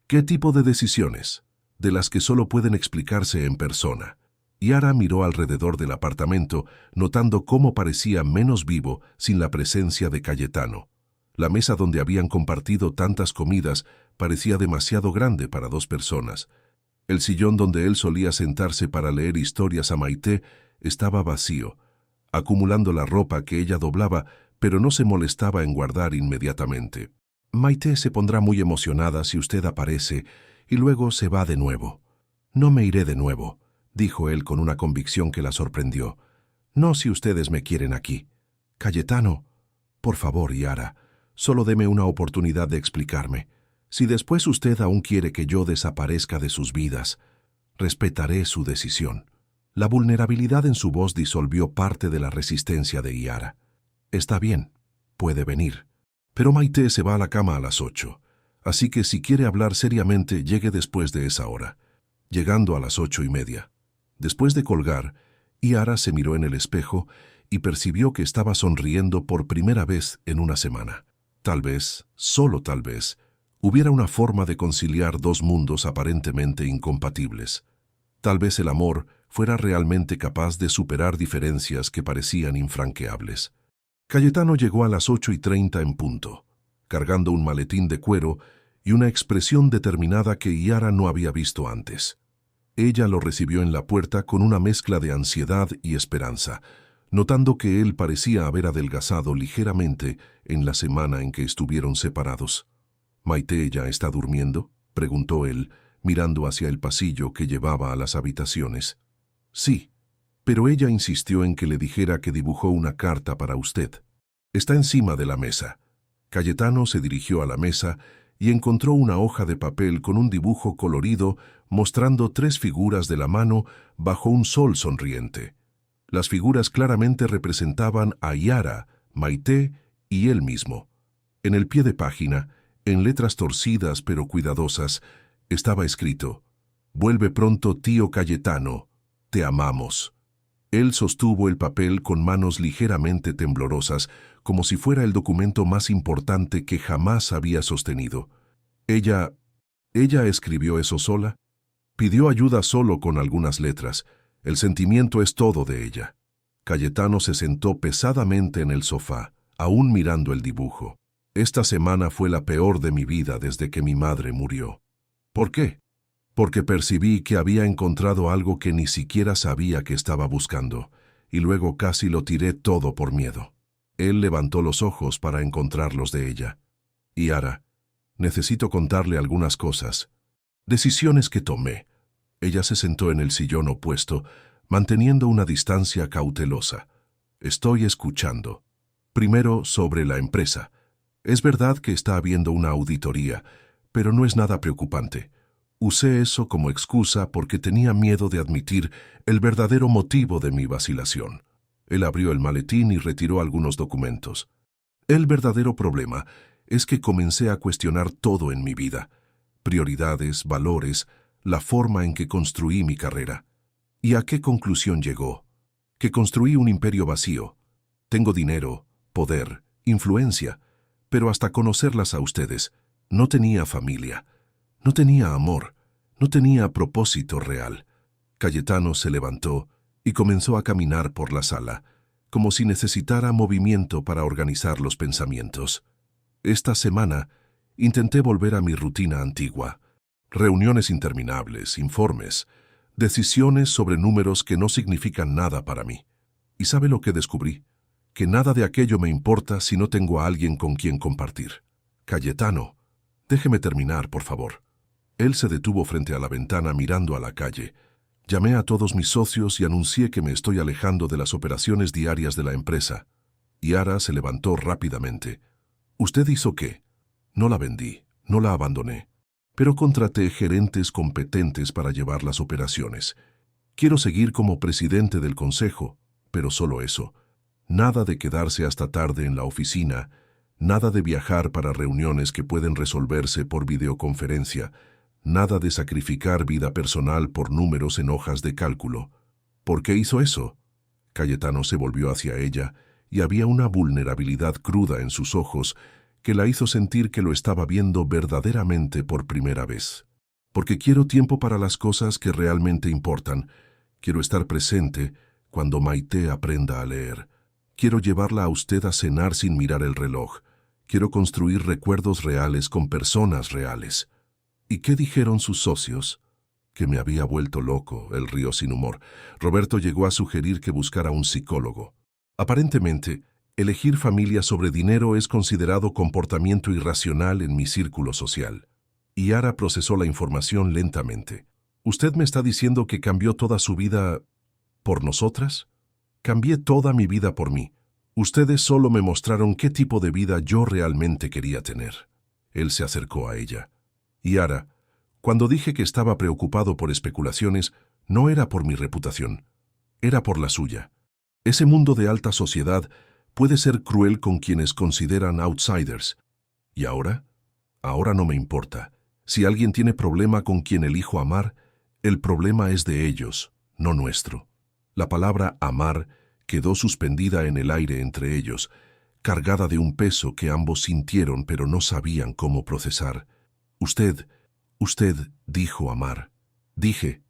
«¿Qué tipo de decisiones?» «De las que solo pueden explicarse en persona». Yara miró alrededor del apartamento, notando cómo parecía menos vivo sin la presencia de Cayetano. La mesa donde habían compartido tantas comidas parecía demasiado grande para 2 personas. El sillón donde él solía sentarse para leer historias a Maite estaba vacío, acumulando la ropa que ella doblaba, pero no se molestaba en guardar inmediatamente. Maite se pondrá muy emocionada si usted aparece y luego se va de nuevo. No me iré de nuevo, dijo él con una convicción que la sorprendió. No si ustedes me quieren aquí. Cayetano, por favor, Yara, solo deme una oportunidad de explicarme. Si después usted aún quiere que yo desaparezca de sus vidas, respetaré su decisión. La vulnerabilidad en su voz disolvió parte de la resistencia de Yara. Está bien, puede venir. Pero Maite se va a la cama a las 8, así que si quiere hablar seriamente, llegue después de esa hora. Llegando a las 8:30. Después de colgar, Yara se miró en el espejo y percibió que estaba sonriendo por primera vez en una semana. Tal vez, solo tal vez, hubiera una forma de conciliar 2 mundos aparentemente incompatibles. Tal vez el amor fuera realmente capaz de superar diferencias que parecían infranqueables. Cayetano llegó a las 8:30 en punto, cargando un maletín de cuero y una expresión determinada que Yara no había visto antes. Ella lo recibió en la puerta con una mezcla de ansiedad y esperanza, notando que él parecía haber adelgazado ligeramente en la semana en que estuvieron separados. «¿Maite ya está durmiendo?», preguntó él, mirando hacia el pasillo que llevaba a las habitaciones. «Sí, pero ella insistió en que le dijera que dibujó una carta para usted. Está encima de la mesa». Cayetano se dirigió a la mesa y encontró una hoja de papel con un dibujo colorido mostrando 3 figuras de la mano bajo un sol sonriente. Las figuras claramente representaban a Yara, Maite y él mismo. En el pie de página, en letras torcidas pero cuidadosas, estaba escrito: «Vuelve pronto, tío Cayetano, te amamos». Él sostuvo el papel con manos ligeramente temblorosas, como si fuera el documento más importante que jamás había sostenido. ¿Ella escribió eso sola? Pidió ayuda solo con algunas letras. El sentimiento es todo de ella. Cayetano se sentó pesadamente en el sofá, aún mirando el dibujo. Esta semana fue la peor de mi vida desde que mi madre murió. ¿Por qué? Porque percibí que había encontrado algo que ni siquiera sabía que estaba buscando, y luego casi lo tiré todo por miedo. Él levantó los ojos para encontrarlos de ella. «Yara, necesito contarle algunas cosas. Decisiones que tomé». Ella se sentó en el sillón opuesto, manteniendo una distancia cautelosa. «Estoy escuchando. Primero, sobre la empresa. Es verdad que está habiendo una auditoría, pero no es nada preocupante. Usé eso como excusa porque tenía miedo de admitir el verdadero motivo de mi vacilación». Él abrió el maletín y retiró algunos documentos. «El verdadero problema es que comencé a cuestionar todo en mi vida. Prioridades, valores, la forma en que construí mi carrera. ¿Y a qué conclusión llegó? Que construí un imperio vacío. Tengo dinero, poder, influencia, pero hasta conocerlas a ustedes, no tenía familia, no tenía amor, no tenía propósito real». Cayetano se levantó y comenzó a caminar por la sala, como si necesitara movimiento para organizar los pensamientos. «Esta semana intenté volver a mi rutina antigua. Reuniones interminables, informes, decisiones sobre números que no significan nada para mí. ¿Y sabe lo que descubrí? Que nada de aquello me importa si no tengo a alguien con quien compartir. Cayetano, déjeme terminar, por favor». Él se detuvo frente a la ventana mirando a la calle. «Llamé a todos mis socios y anuncié que me estoy alejando de las operaciones diarias de la empresa». Yara se levantó rápidamente. «¿Usted hizo qué?» «No la vendí, no la abandoné, pero contraté gerentes competentes para llevar las operaciones. Quiero seguir como presidente del consejo, pero solo eso. Nada de quedarse hasta tarde en la oficina, nada de viajar para reuniones que pueden resolverse por videoconferencia, nada de sacrificar vida personal por números en hojas de cálculo». «¿Por qué hizo eso?». Cayetano se volvió hacia ella y había una vulnerabilidad cruda en sus ojos que la hizo sentir que lo estaba viendo verdaderamente por primera vez. «Porque quiero tiempo para las cosas que realmente importan. Quiero estar presente cuando Maite aprenda a leer. Quiero llevarla a usted a cenar sin mirar el reloj. Quiero construir recuerdos reales con personas reales. ¿Y qué dijeron sus socios? Que me había vuelto loco, él rió sin humor. Roberto llegó a sugerir que buscara un psicólogo. Aparentemente, elegir familia sobre dinero es considerado comportamiento irracional en mi círculo social. Yara procesó la información lentamente. ¿Usted me está diciendo que cambió toda su vida por nosotras? Cambié toda mi vida por mí. Ustedes solo me mostraron qué tipo de vida yo realmente quería tener. Él se acercó a ella. Yara, cuando dije que estaba preocupado por especulaciones, no era por mi reputación, era por la suya. Ese mundo de alta sociedad puede ser cruel con quienes consideran outsiders. ¿Y ahora? Ahora no me importa. Si alguien tiene problema con quien elijo amar, el problema es de ellos, no nuestro. La palabra amar quedó suspendida en el aire entre ellos, cargada de un peso que ambos sintieron pero no sabían cómo procesar. Usted dijo amar. Dije,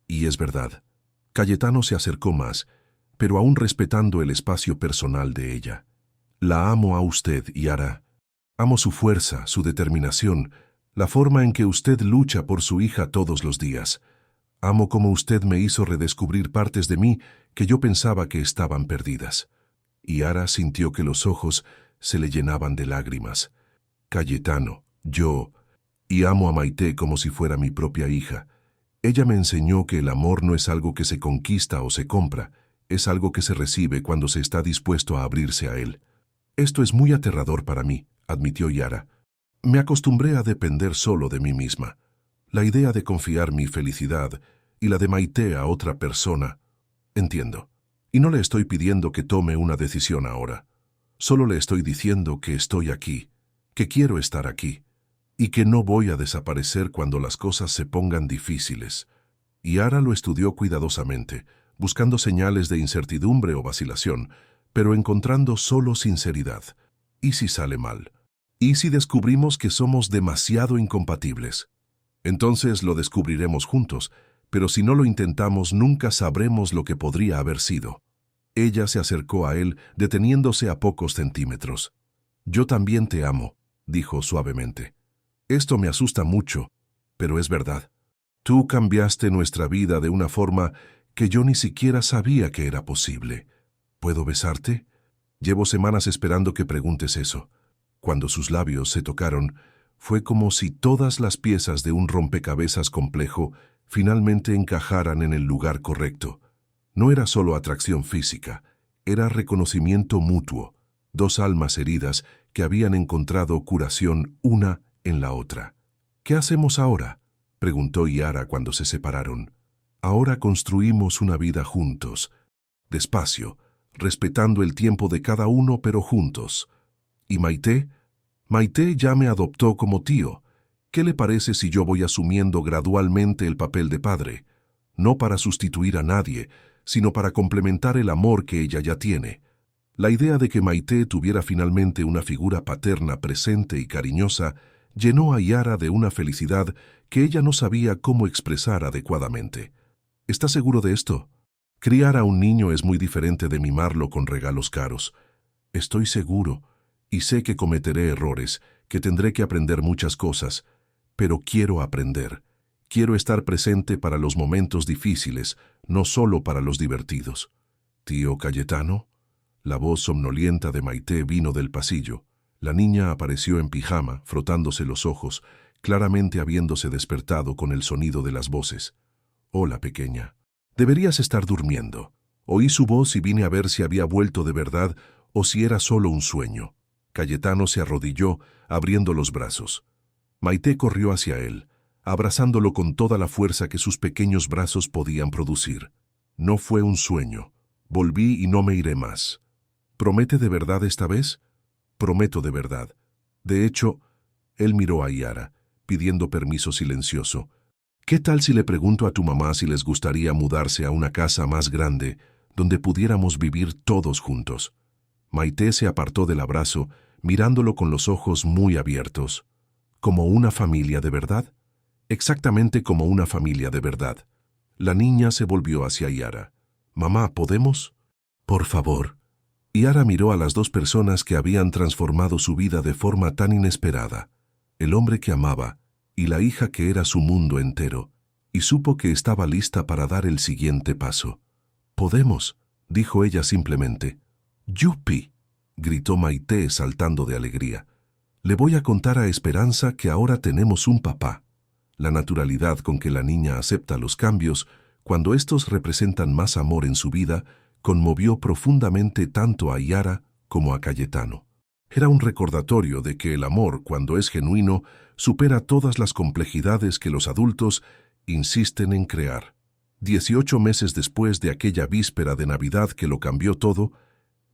y es verdad. Cayetano se acercó más, pero aún respetando el espacio personal de ella. La amo a usted, Yara. Amo su fuerza, su determinación, la forma en que usted lucha por su hija todos los días. Amo cómo usted me hizo redescubrir partes de mí que yo pensaba que estaban perdidas. Yara sintió que los ojos se le llenaban de lágrimas. Cayetano, y amo a Maite como si fuera mi propia hija. Ella me enseñó que el amor no es algo que se conquista o se compra, es algo que se recibe cuando se está dispuesto a abrirse a él. Esto es muy aterrador para mí, admitió Yara. Me acostumbré a depender solo de mí misma. La idea de confiar mi felicidad y la de Maite a otra persona. Entiendo. Y no le estoy pidiendo que tome una decisión ahora. Solo le estoy diciendo que estoy aquí, que quiero estar aquí, y que no voy a desaparecer cuando las cosas se pongan difíciles. Yara lo estudió cuidadosamente, buscando señales de incertidumbre o vacilación, pero encontrando solo sinceridad. ¿Y si sale mal? ¿Y si descubrimos que somos demasiado incompatibles? Entonces lo descubriremos juntos, pero si no lo intentamos nunca sabremos lo que podría haber sido. Ella se acercó a él, deteniéndose a pocos centímetros. Yo también te amo, dijo suavemente. Esto me asusta mucho, pero es verdad. Tú cambiaste nuestra vida de una forma que yo ni siquiera sabía que era posible. ¿Puedo besarte? Llevo semanas esperando que preguntes eso. Cuando sus labios se tocaron, fue como si todas las piezas de un rompecabezas complejo finalmente encajaran en el lugar correcto. No era solo atracción física, era reconocimiento mutuo, dos almas heridas que habían encontrado curación una en la otra. ¿Qué hacemos ahora?, preguntó Yara cuando se separaron. Ahora construimos una vida juntos, despacio, respetando el tiempo de cada uno pero juntos. ¿Y Maite? Maite ya me adoptó como tío. ¿Qué le parece si yo voy asumiendo gradualmente el papel de padre? No para sustituir a nadie, sino para complementar el amor que ella ya tiene. La idea de que Maite tuviera finalmente una figura paterna presente y cariñosa llenó a Yara de una felicidad que ella no sabía cómo expresar adecuadamente. ¿Estás seguro de esto? Criar a un niño es muy diferente de mimarlo con regalos caros. Estoy seguro, y sé que cometeré errores, que tendré que aprender muchas cosas, pero quiero aprender. Quiero estar presente para los momentos difíciles, no solo para los divertidos. ¿Tío Cayetano? La voz somnolienta de Maite vino del pasillo. La niña apareció en pijama, frotándose los ojos, claramente habiéndose despertado con el sonido de las voces. Hola, pequeña. Deberías estar durmiendo. Oí su voz y vine a ver si había vuelto de verdad o si era solo un sueño. Cayetano se arrodilló, abriendo los brazos. Maite corrió hacia él, abrazándolo con toda la fuerza que sus pequeños brazos podían producir. No fue un sueño. Volví y no me iré más. ¿Promete de verdad esta vez? Prometo de verdad. De hecho, él miró a Yara, pidiendo permiso silencioso. ¿Qué tal si le pregunto a tu mamá si les gustaría mudarse a una casa más grande, donde pudiéramos vivir todos juntos? Maite se apartó del abrazo, mirándolo con los ojos muy abiertos. ¿Como una familia de verdad? Exactamente como una familia de verdad. La niña se volvió hacia Yara. «Mamá, ¿podemos?» «Por favor». Yara miró a las dos personas que habían transformado su vida de forma tan inesperada, el hombre que amaba y la hija que era su mundo entero, y supo que estaba lista para dar el siguiente paso. «Podemos», dijo ella simplemente. «¡Yupi!», gritó Maite saltando de alegría. «Le voy a contar a Esperanza que ahora tenemos un papá». La naturalidad con que la niña acepta los cambios, cuando estos representan más amor en su vida, conmovió profundamente tanto a Yara como a Cayetano. Era un recordatorio de que el amor, cuando es genuino, supera todas las complejidades que los adultos insisten en crear. 18 meses después de aquella víspera de Navidad que lo cambió todo,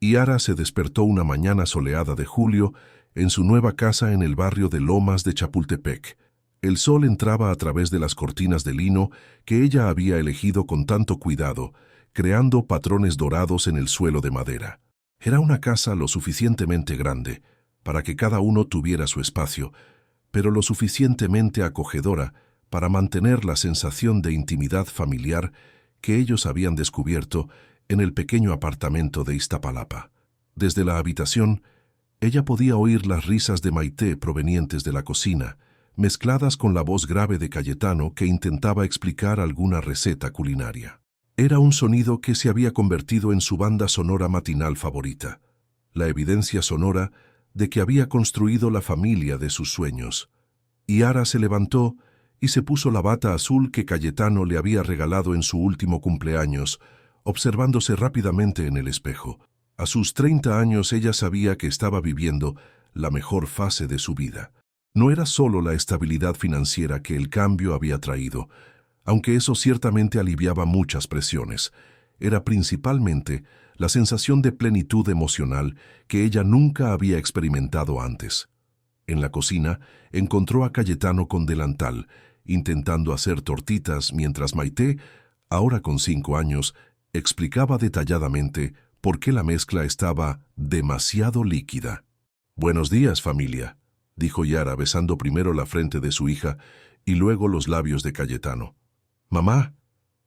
Yara se despertó una mañana soleada de julio en su nueva casa en el barrio de Lomas de Chapultepec. El sol entraba a través de las cortinas de lino que ella había elegido con tanto cuidado, creando patrones dorados en el suelo de madera. Era una casa lo suficientemente grande para que cada uno tuviera su espacio, pero lo suficientemente acogedora para mantener la sensación de intimidad familiar que ellos habían descubierto en el pequeño apartamento de Iztapalapa. Desde la habitación, ella podía oír las risas de Maite provenientes de la cocina, mezcladas con la voz grave de Cayetano que intentaba explicar alguna receta culinaria. Era un sonido que se había convertido en su banda sonora matinal favorita, la evidencia sonora de que había construido la familia de sus sueños. Yara se levantó y se puso la bata azul que Cayetano le había regalado en su último cumpleaños, observándose rápidamente en el espejo. A sus 30 años ella sabía que estaba viviendo la mejor fase de su vida. No era solo la estabilidad financiera que el cambio había traído, aunque eso ciertamente aliviaba muchas presiones. Era principalmente la sensación de plenitud emocional que ella nunca había experimentado antes. En la cocina encontró a Cayetano con delantal, intentando hacer tortitas mientras Maite, ahora con 5 años, explicaba detalladamente por qué la mezcla estaba demasiado líquida. «Buenos días, familia», dijo Yara besando primero la frente de su hija y luego los labios de Cayetano. «Mamá,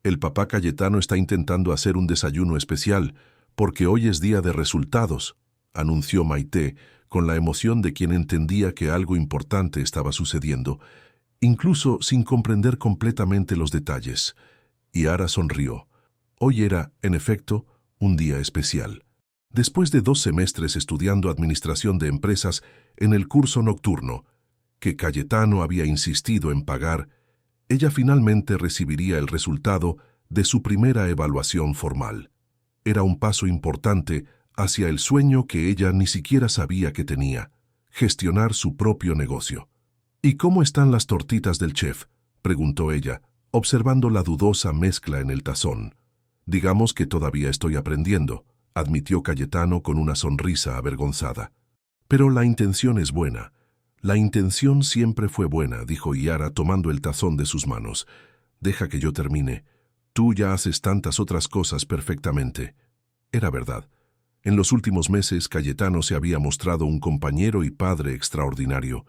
el papá Cayetano está intentando hacer un desayuno especial porque hoy es día de resultados», anunció Maite con la emoción de quien entendía que algo importante estaba sucediendo, incluso sin comprender completamente los detalles. Yara sonrió. Hoy era, en efecto, un día especial. Después de 2 semestres estudiando administración de empresas en el curso nocturno, que Cayetano había insistido en pagar, ella finalmente recibiría el resultado de su primera evaluación formal. Era un paso importante hacia el sueño que ella ni siquiera sabía que tenía, gestionar su propio negocio. «¿Y cómo están las tortitas del chef?», preguntó ella, observando la dudosa mezcla en el tazón. «Digamos que todavía estoy aprendiendo», admitió Cayetano con una sonrisa avergonzada. «Pero la intención es buena». «La intención siempre fue buena», dijo Yara tomando el tazón de sus manos. «Deja que yo termine. Tú ya haces tantas otras cosas perfectamente». Era verdad. En los últimos meses, Cayetano se había mostrado un compañero y padre extraordinario.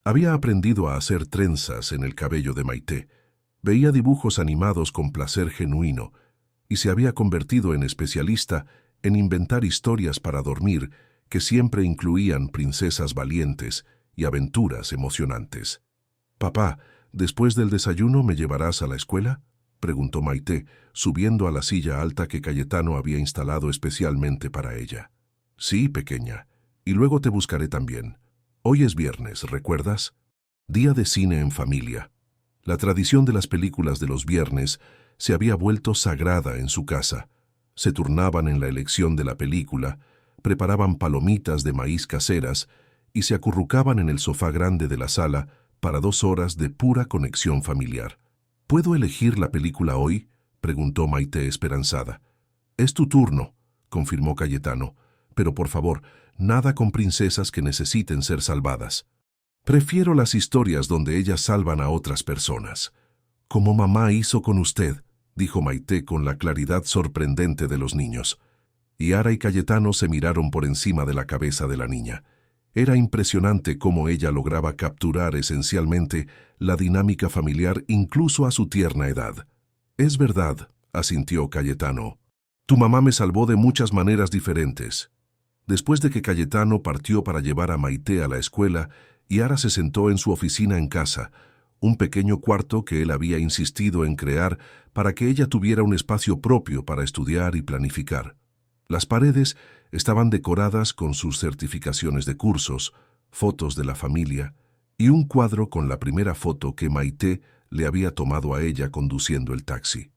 Había aprendido a hacer trenzas en el cabello de Maite. Veía dibujos animados con placer genuino y se había convertido en especialista en inventar historias para dormir que siempre incluían princesas valientes y aventuras emocionantes. «Papá, ¿después del desayuno me llevarás a la escuela?», preguntó Maite, subiendo a la silla alta que Cayetano había instalado especialmente para ella. «Sí, pequeña, y luego te buscaré también. Hoy es viernes, ¿recuerdas? Día de cine en familia». La tradición de las películas de los viernes se había vuelto sagrada en su casa. Se turnaban en la elección de la película, preparaban palomitas de maíz caseras y se acurrucaban en el sofá grande de la sala para 2 horas de pura conexión familiar. «¿Puedo elegir la película hoy?», preguntó Maite esperanzada. «Es tu turno», confirmó Cayetano, «pero por favor, nada con princesas que necesiten ser salvadas. Prefiero las historias donde ellas salvan a otras personas». «Como mamá hizo con usted», dijo Maite con la claridad sorprendente de los niños. Yara y Cayetano se miraron por encima de la cabeza de la niña. Era impresionante cómo ella lograba capturar esencialmente la dinámica familiar incluso a su tierna edad. «Es verdad», asintió Cayetano. «Tu mamá me salvó de muchas maneras diferentes. Después de que Cayetano partió para llevar a Maite a la escuela, Yara se sentó en su oficina en casa, un pequeño cuarto que él había insistido en crear para que ella tuviera un espacio propio para estudiar y planificar. Las paredes estaban decoradas con sus certificaciones de cursos, fotos de la familia y un cuadro con la primera foto que Maite le había tomado a ella conduciendo el taxi.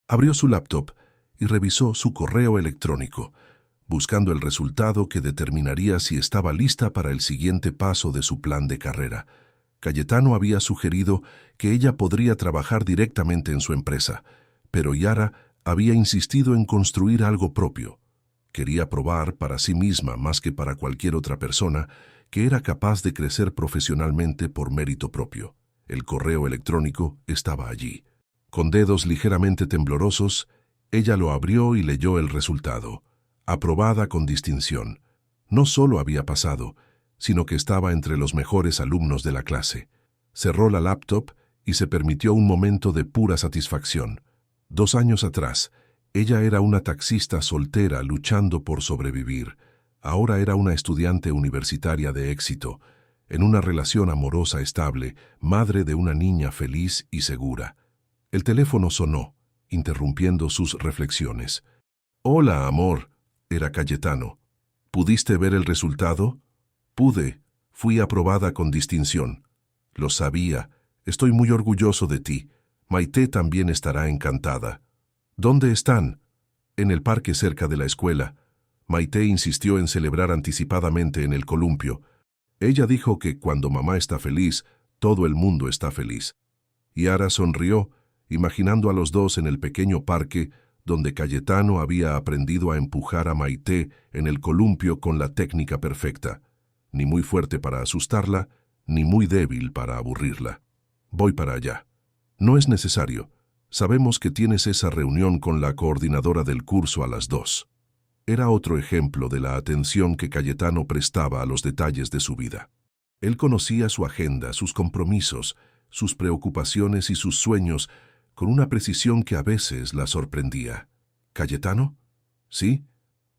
Abrió su laptop y revisó su correo electrónico, buscando el resultado que determinaría si estaba lista para el siguiente paso de su plan de carrera. Cayetano había sugerido que ella podría trabajar directamente en su empresa, pero Yara había insistido en construir algo propio. Quería probar para sí misma, más que para cualquier otra persona, que era capaz de crecer profesionalmente por mérito propio. El correo electrónico estaba allí. Con dedos ligeramente temblorosos, ella lo abrió y leyó el resultado. Aprobada con distinción. No solo había pasado, sino que estaba entre los mejores alumnos de la clase. Cerró la laptop y se permitió un momento de pura satisfacción. 2 años atrás, ella era una taxista soltera luchando por sobrevivir. Ahora era una estudiante universitaria de éxito, en una relación amorosa estable, madre de una niña feliz y segura. El teléfono sonó, interrumpiendo sus reflexiones. «Hola, amor», era Cayetano. «¿Pudiste ver el resultado?» «Pude. Fui aprobada con distinción». «Lo sabía. Estoy muy orgulloso de ti. Maite también estará encantada». «¿Dónde están?» «En el parque cerca de la escuela». Maite insistió en celebrar anticipadamente en el columpio. Ella dijo que cuando mamá está feliz, todo el mundo está feliz. Yara sonrió, imaginando a los dos en el pequeño parque donde Cayetano había aprendido a empujar a Maite en el columpio con la técnica perfecta, ni muy fuerte para asustarla, ni muy débil para aburrirla. «Voy para allá». «No es necesario. Sabemos que tienes esa reunión con la coordinadora del curso a las 2». Era otro ejemplo de la atención que Cayetano prestaba a los detalles de su vida. Él conocía su agenda, sus compromisos, sus preocupaciones y sus sueños con una precisión que a veces la sorprendía. «¿Cayetano?» «Sí,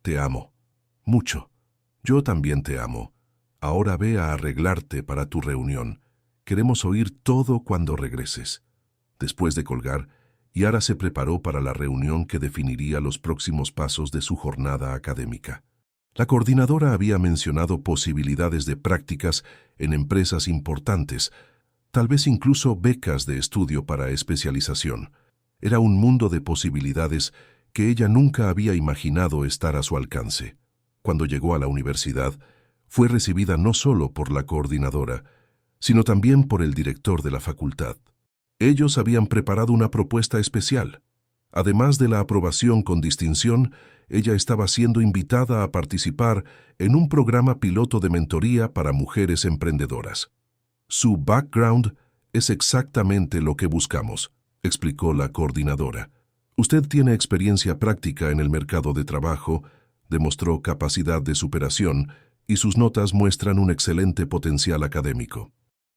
te amo. Mucho. Yo también te amo. Ahora ve a arreglarte para tu reunión. Queremos oír todo cuando regreses». Después de colgar, Yara se preparó para la reunión que definiría los próximos pasos de su jornada académica. La coordinadora había mencionado posibilidades de prácticas en empresas importantes, tal vez incluso becas de estudio para especialización. Era un mundo de posibilidades que ella nunca había imaginado estar a su alcance. Cuando llegó a la universidad, fue recibida no solo por la coordinadora, sino también por el director de la facultad. Ellos habían preparado una propuesta especial. Además de la aprobación con distinción, ella estaba siendo invitada a participar en un programa piloto de mentoría para mujeres emprendedoras. «Su background es exactamente lo que buscamos», explicó la coordinadora. «Usted tiene experiencia práctica en el mercado de trabajo, demostró capacidad de superación y sus notas muestran un excelente potencial académico.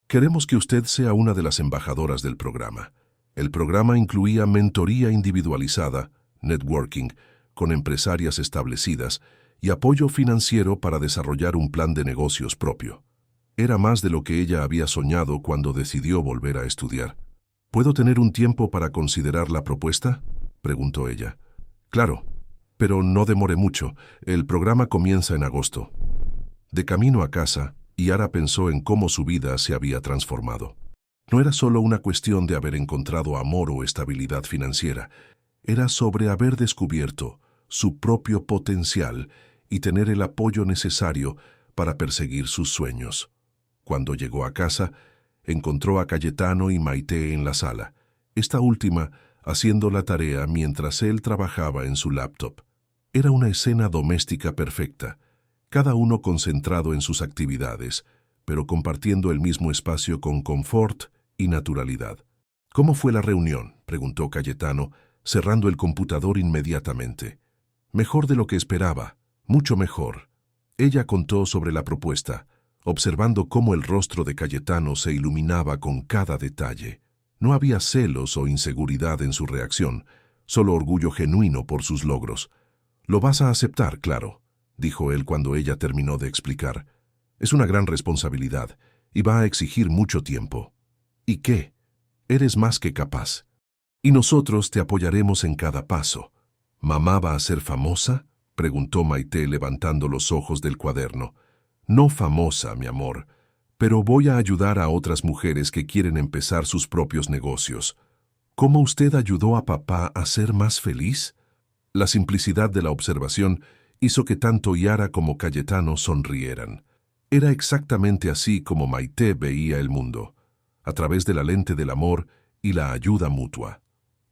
Queremos que usted sea una de las embajadoras del programa». El programa incluía mentoría individualizada, networking, con empresarias establecidas y apoyo financiero para desarrollar un plan de negocios propio. Era más de lo que ella había soñado cuando decidió volver a estudiar. «¿Puedo tener un tiempo para considerar la propuesta?», preguntó ella. «Claro, pero no demore mucho. El programa comienza en agosto». De camino a casa, Yara pensó en cómo su vida se había transformado. No era solo una cuestión de haber encontrado amor o estabilidad financiera, era sobre haber descubierto su propio potencial y tener el apoyo necesario para perseguir sus sueños. Cuando llegó a casa, encontró a Cayetano y Maite en la sala, esta última haciendo la tarea mientras él trabajaba en su laptop. Era una escena doméstica perfecta, cada uno concentrado en sus actividades, pero compartiendo el mismo espacio con confort y naturalidad. «¿Cómo fue la reunión?», preguntó Cayetano, cerrando el computador inmediatamente. «Mejor de lo que esperaba, mucho mejor». Ella contó sobre la propuesta, observando cómo el rostro de Cayetano se iluminaba con cada detalle. No había celos o inseguridad en su reacción, solo orgullo genuino por sus logros. «Lo vas a aceptar, claro». dijo él cuando ella terminó de explicar. Es una gran responsabilidad y va a exigir mucho tiempo. ¿Y qué? Eres más que capaz. Y nosotros te apoyaremos en cada paso. ¿Mamá va a ser famosa?, preguntó Maite levantando los ojos del cuaderno. No famosa, mi amor, pero voy a ayudar a otras mujeres que quieren empezar sus propios negocios. ¿Cómo usted ayudó a papá a ser más feliz? La simplicidad de la observación hizo que tanto Yara como Cayetano sonrieran. Era exactamente así como Maite veía el mundo, a través de la lente del amor y la ayuda mutua.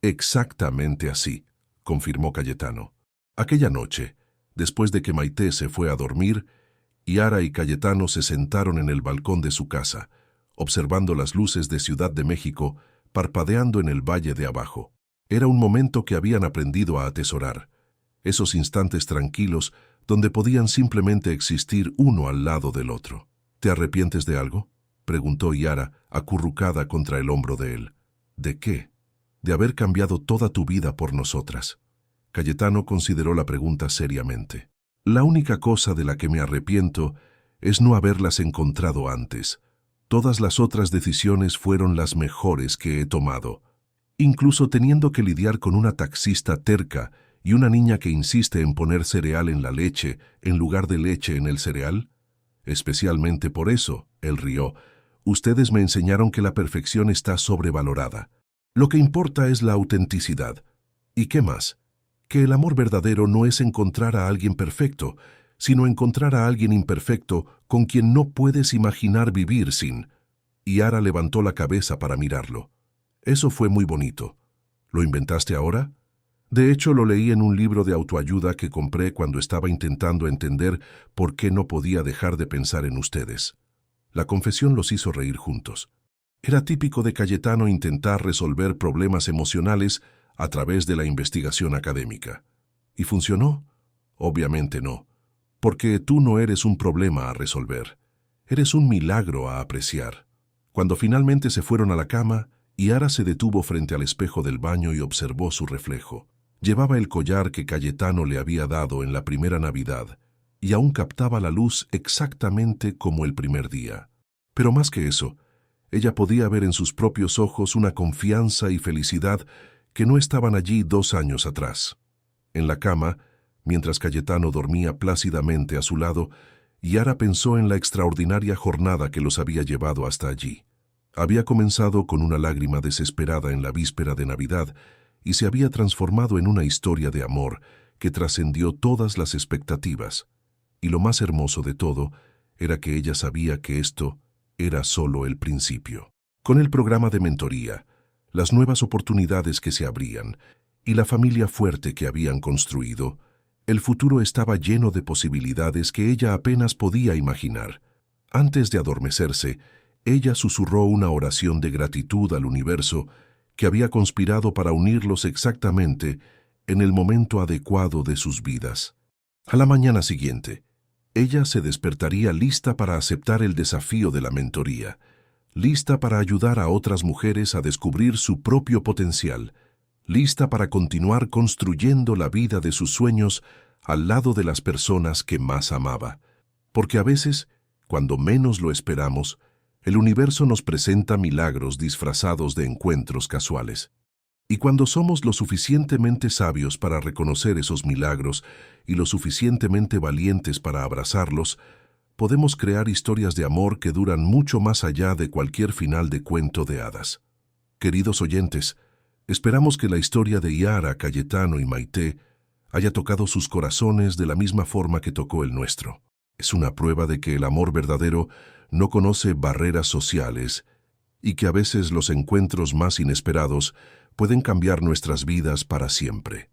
Exactamente así, confirmó Cayetano. Aquella noche, después de que Maite se fue a dormir, Yara y Cayetano se sentaron en el balcón de su casa, observando las luces de Ciudad de México parpadeando en el valle de abajo. Era un momento que habían aprendido a atesorar, esos instantes tranquilos donde podían simplemente existir uno al lado del otro. ¿Te arrepientes de algo?, preguntó Yara, acurrucada contra el hombro de él. ¿De qué? De haber cambiado toda tu vida por nosotras. Cayetano consideró la pregunta seriamente. La única cosa de la que me arrepiento es no haberlas encontrado antes. Todas las otras decisiones fueron las mejores que he tomado. Incluso teniendo que lidiar con una taxista terca y una niña que insiste en poner cereal en la leche en lugar de leche en el cereal. Especialmente por eso, él rió, ustedes me enseñaron que la perfección está sobrevalorada. Lo que importa es la autenticidad. ¿Y qué más? Que el amor verdadero no es encontrar a alguien perfecto, sino encontrar a alguien imperfecto con quien no puedes imaginar vivir sin. Yara levantó la cabeza para mirarlo. Eso fue muy bonito. ¿Lo inventaste ahora? De hecho, lo leí en un libro de autoayuda que compré cuando estaba intentando entender por qué no podía dejar de pensar en ustedes. La confesión los hizo reír juntos. Era típico de Cayetano intentar resolver problemas emocionales a través de la investigación académica. ¿Y funcionó? Obviamente no, porque tú no eres un problema a resolver. Eres un milagro a apreciar. Cuando finalmente se fueron a la cama, Yara se detuvo frente al espejo del baño y observó su reflejo. Llevaba el collar que Cayetano le había dado en la primera Navidad y aún captaba la luz exactamente como el primer día. Pero más que eso, ella podía ver en sus propios ojos una confianza y felicidad que no estaban allí 2 años atrás. En la cama, mientras Cayetano dormía plácidamente a su lado, Yara pensó en la extraordinaria jornada que los había llevado hasta allí. Había comenzado con una lágrima desesperada en la víspera de Navidad y se había transformado en una historia de amor que trascendió todas las expectativas. Y lo más hermoso de todo era que ella sabía que esto era solo el principio. Con el programa de mentoría, las nuevas oportunidades que se abrían y la familia fuerte que habían construido, el futuro estaba lleno de posibilidades que ella apenas podía imaginar. Antes de adormecerse, ella susurró una oración de gratitud al universo que había conspirado para unirlos exactamente en el momento adecuado de sus vidas. A la mañana siguiente, ella se despertaría lista para aceptar el desafío de la mentoría, lista para ayudar a otras mujeres a descubrir su propio potencial, lista para continuar construyendo la vida de sus sueños al lado de las personas que más amaba. Porque a veces, cuando menos lo esperamos, el universo nos presenta milagros disfrazados de encuentros casuales. Y cuando somos lo suficientemente sabios para reconocer esos milagros y lo suficientemente valientes para abrazarlos, podemos crear historias de amor que duran mucho más allá de cualquier final de cuento de hadas. Queridos oyentes, esperamos que la historia de Yara, Cayetano y Maite haya tocado sus corazones de la misma forma que tocó el nuestro. Es una prueba de que el amor verdadero no conoce barreras sociales y que a veces los encuentros más inesperados pueden cambiar nuestras vidas para siempre.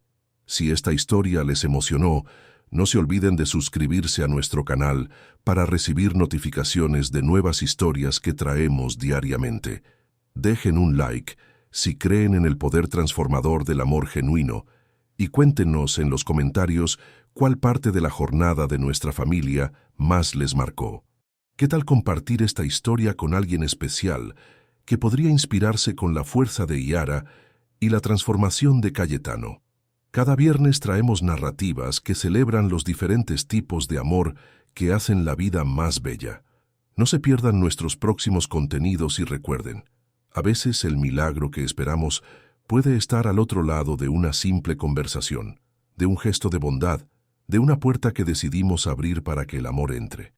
Si esta historia les emocionó, no se olviden de suscribirse a nuestro canal para recibir notificaciones de nuevas historias que traemos diariamente. Dejen un like si creen en el poder transformador del amor genuino y cuéntenos en los comentarios cuál parte de la jornada de nuestra familia más les marcó. ¿Qué tal compartir esta historia con alguien especial que podría inspirarse con la fuerza de Yara y la transformación de Cayetano? Cada viernes traemos narrativas que celebran los diferentes tipos de amor que hacen la vida más bella. No se pierdan nuestros próximos contenidos y recuerden, a veces el milagro que esperamos puede estar al otro lado de una simple conversación, de un gesto de bondad, de una puerta que decidimos abrir para que el amor entre.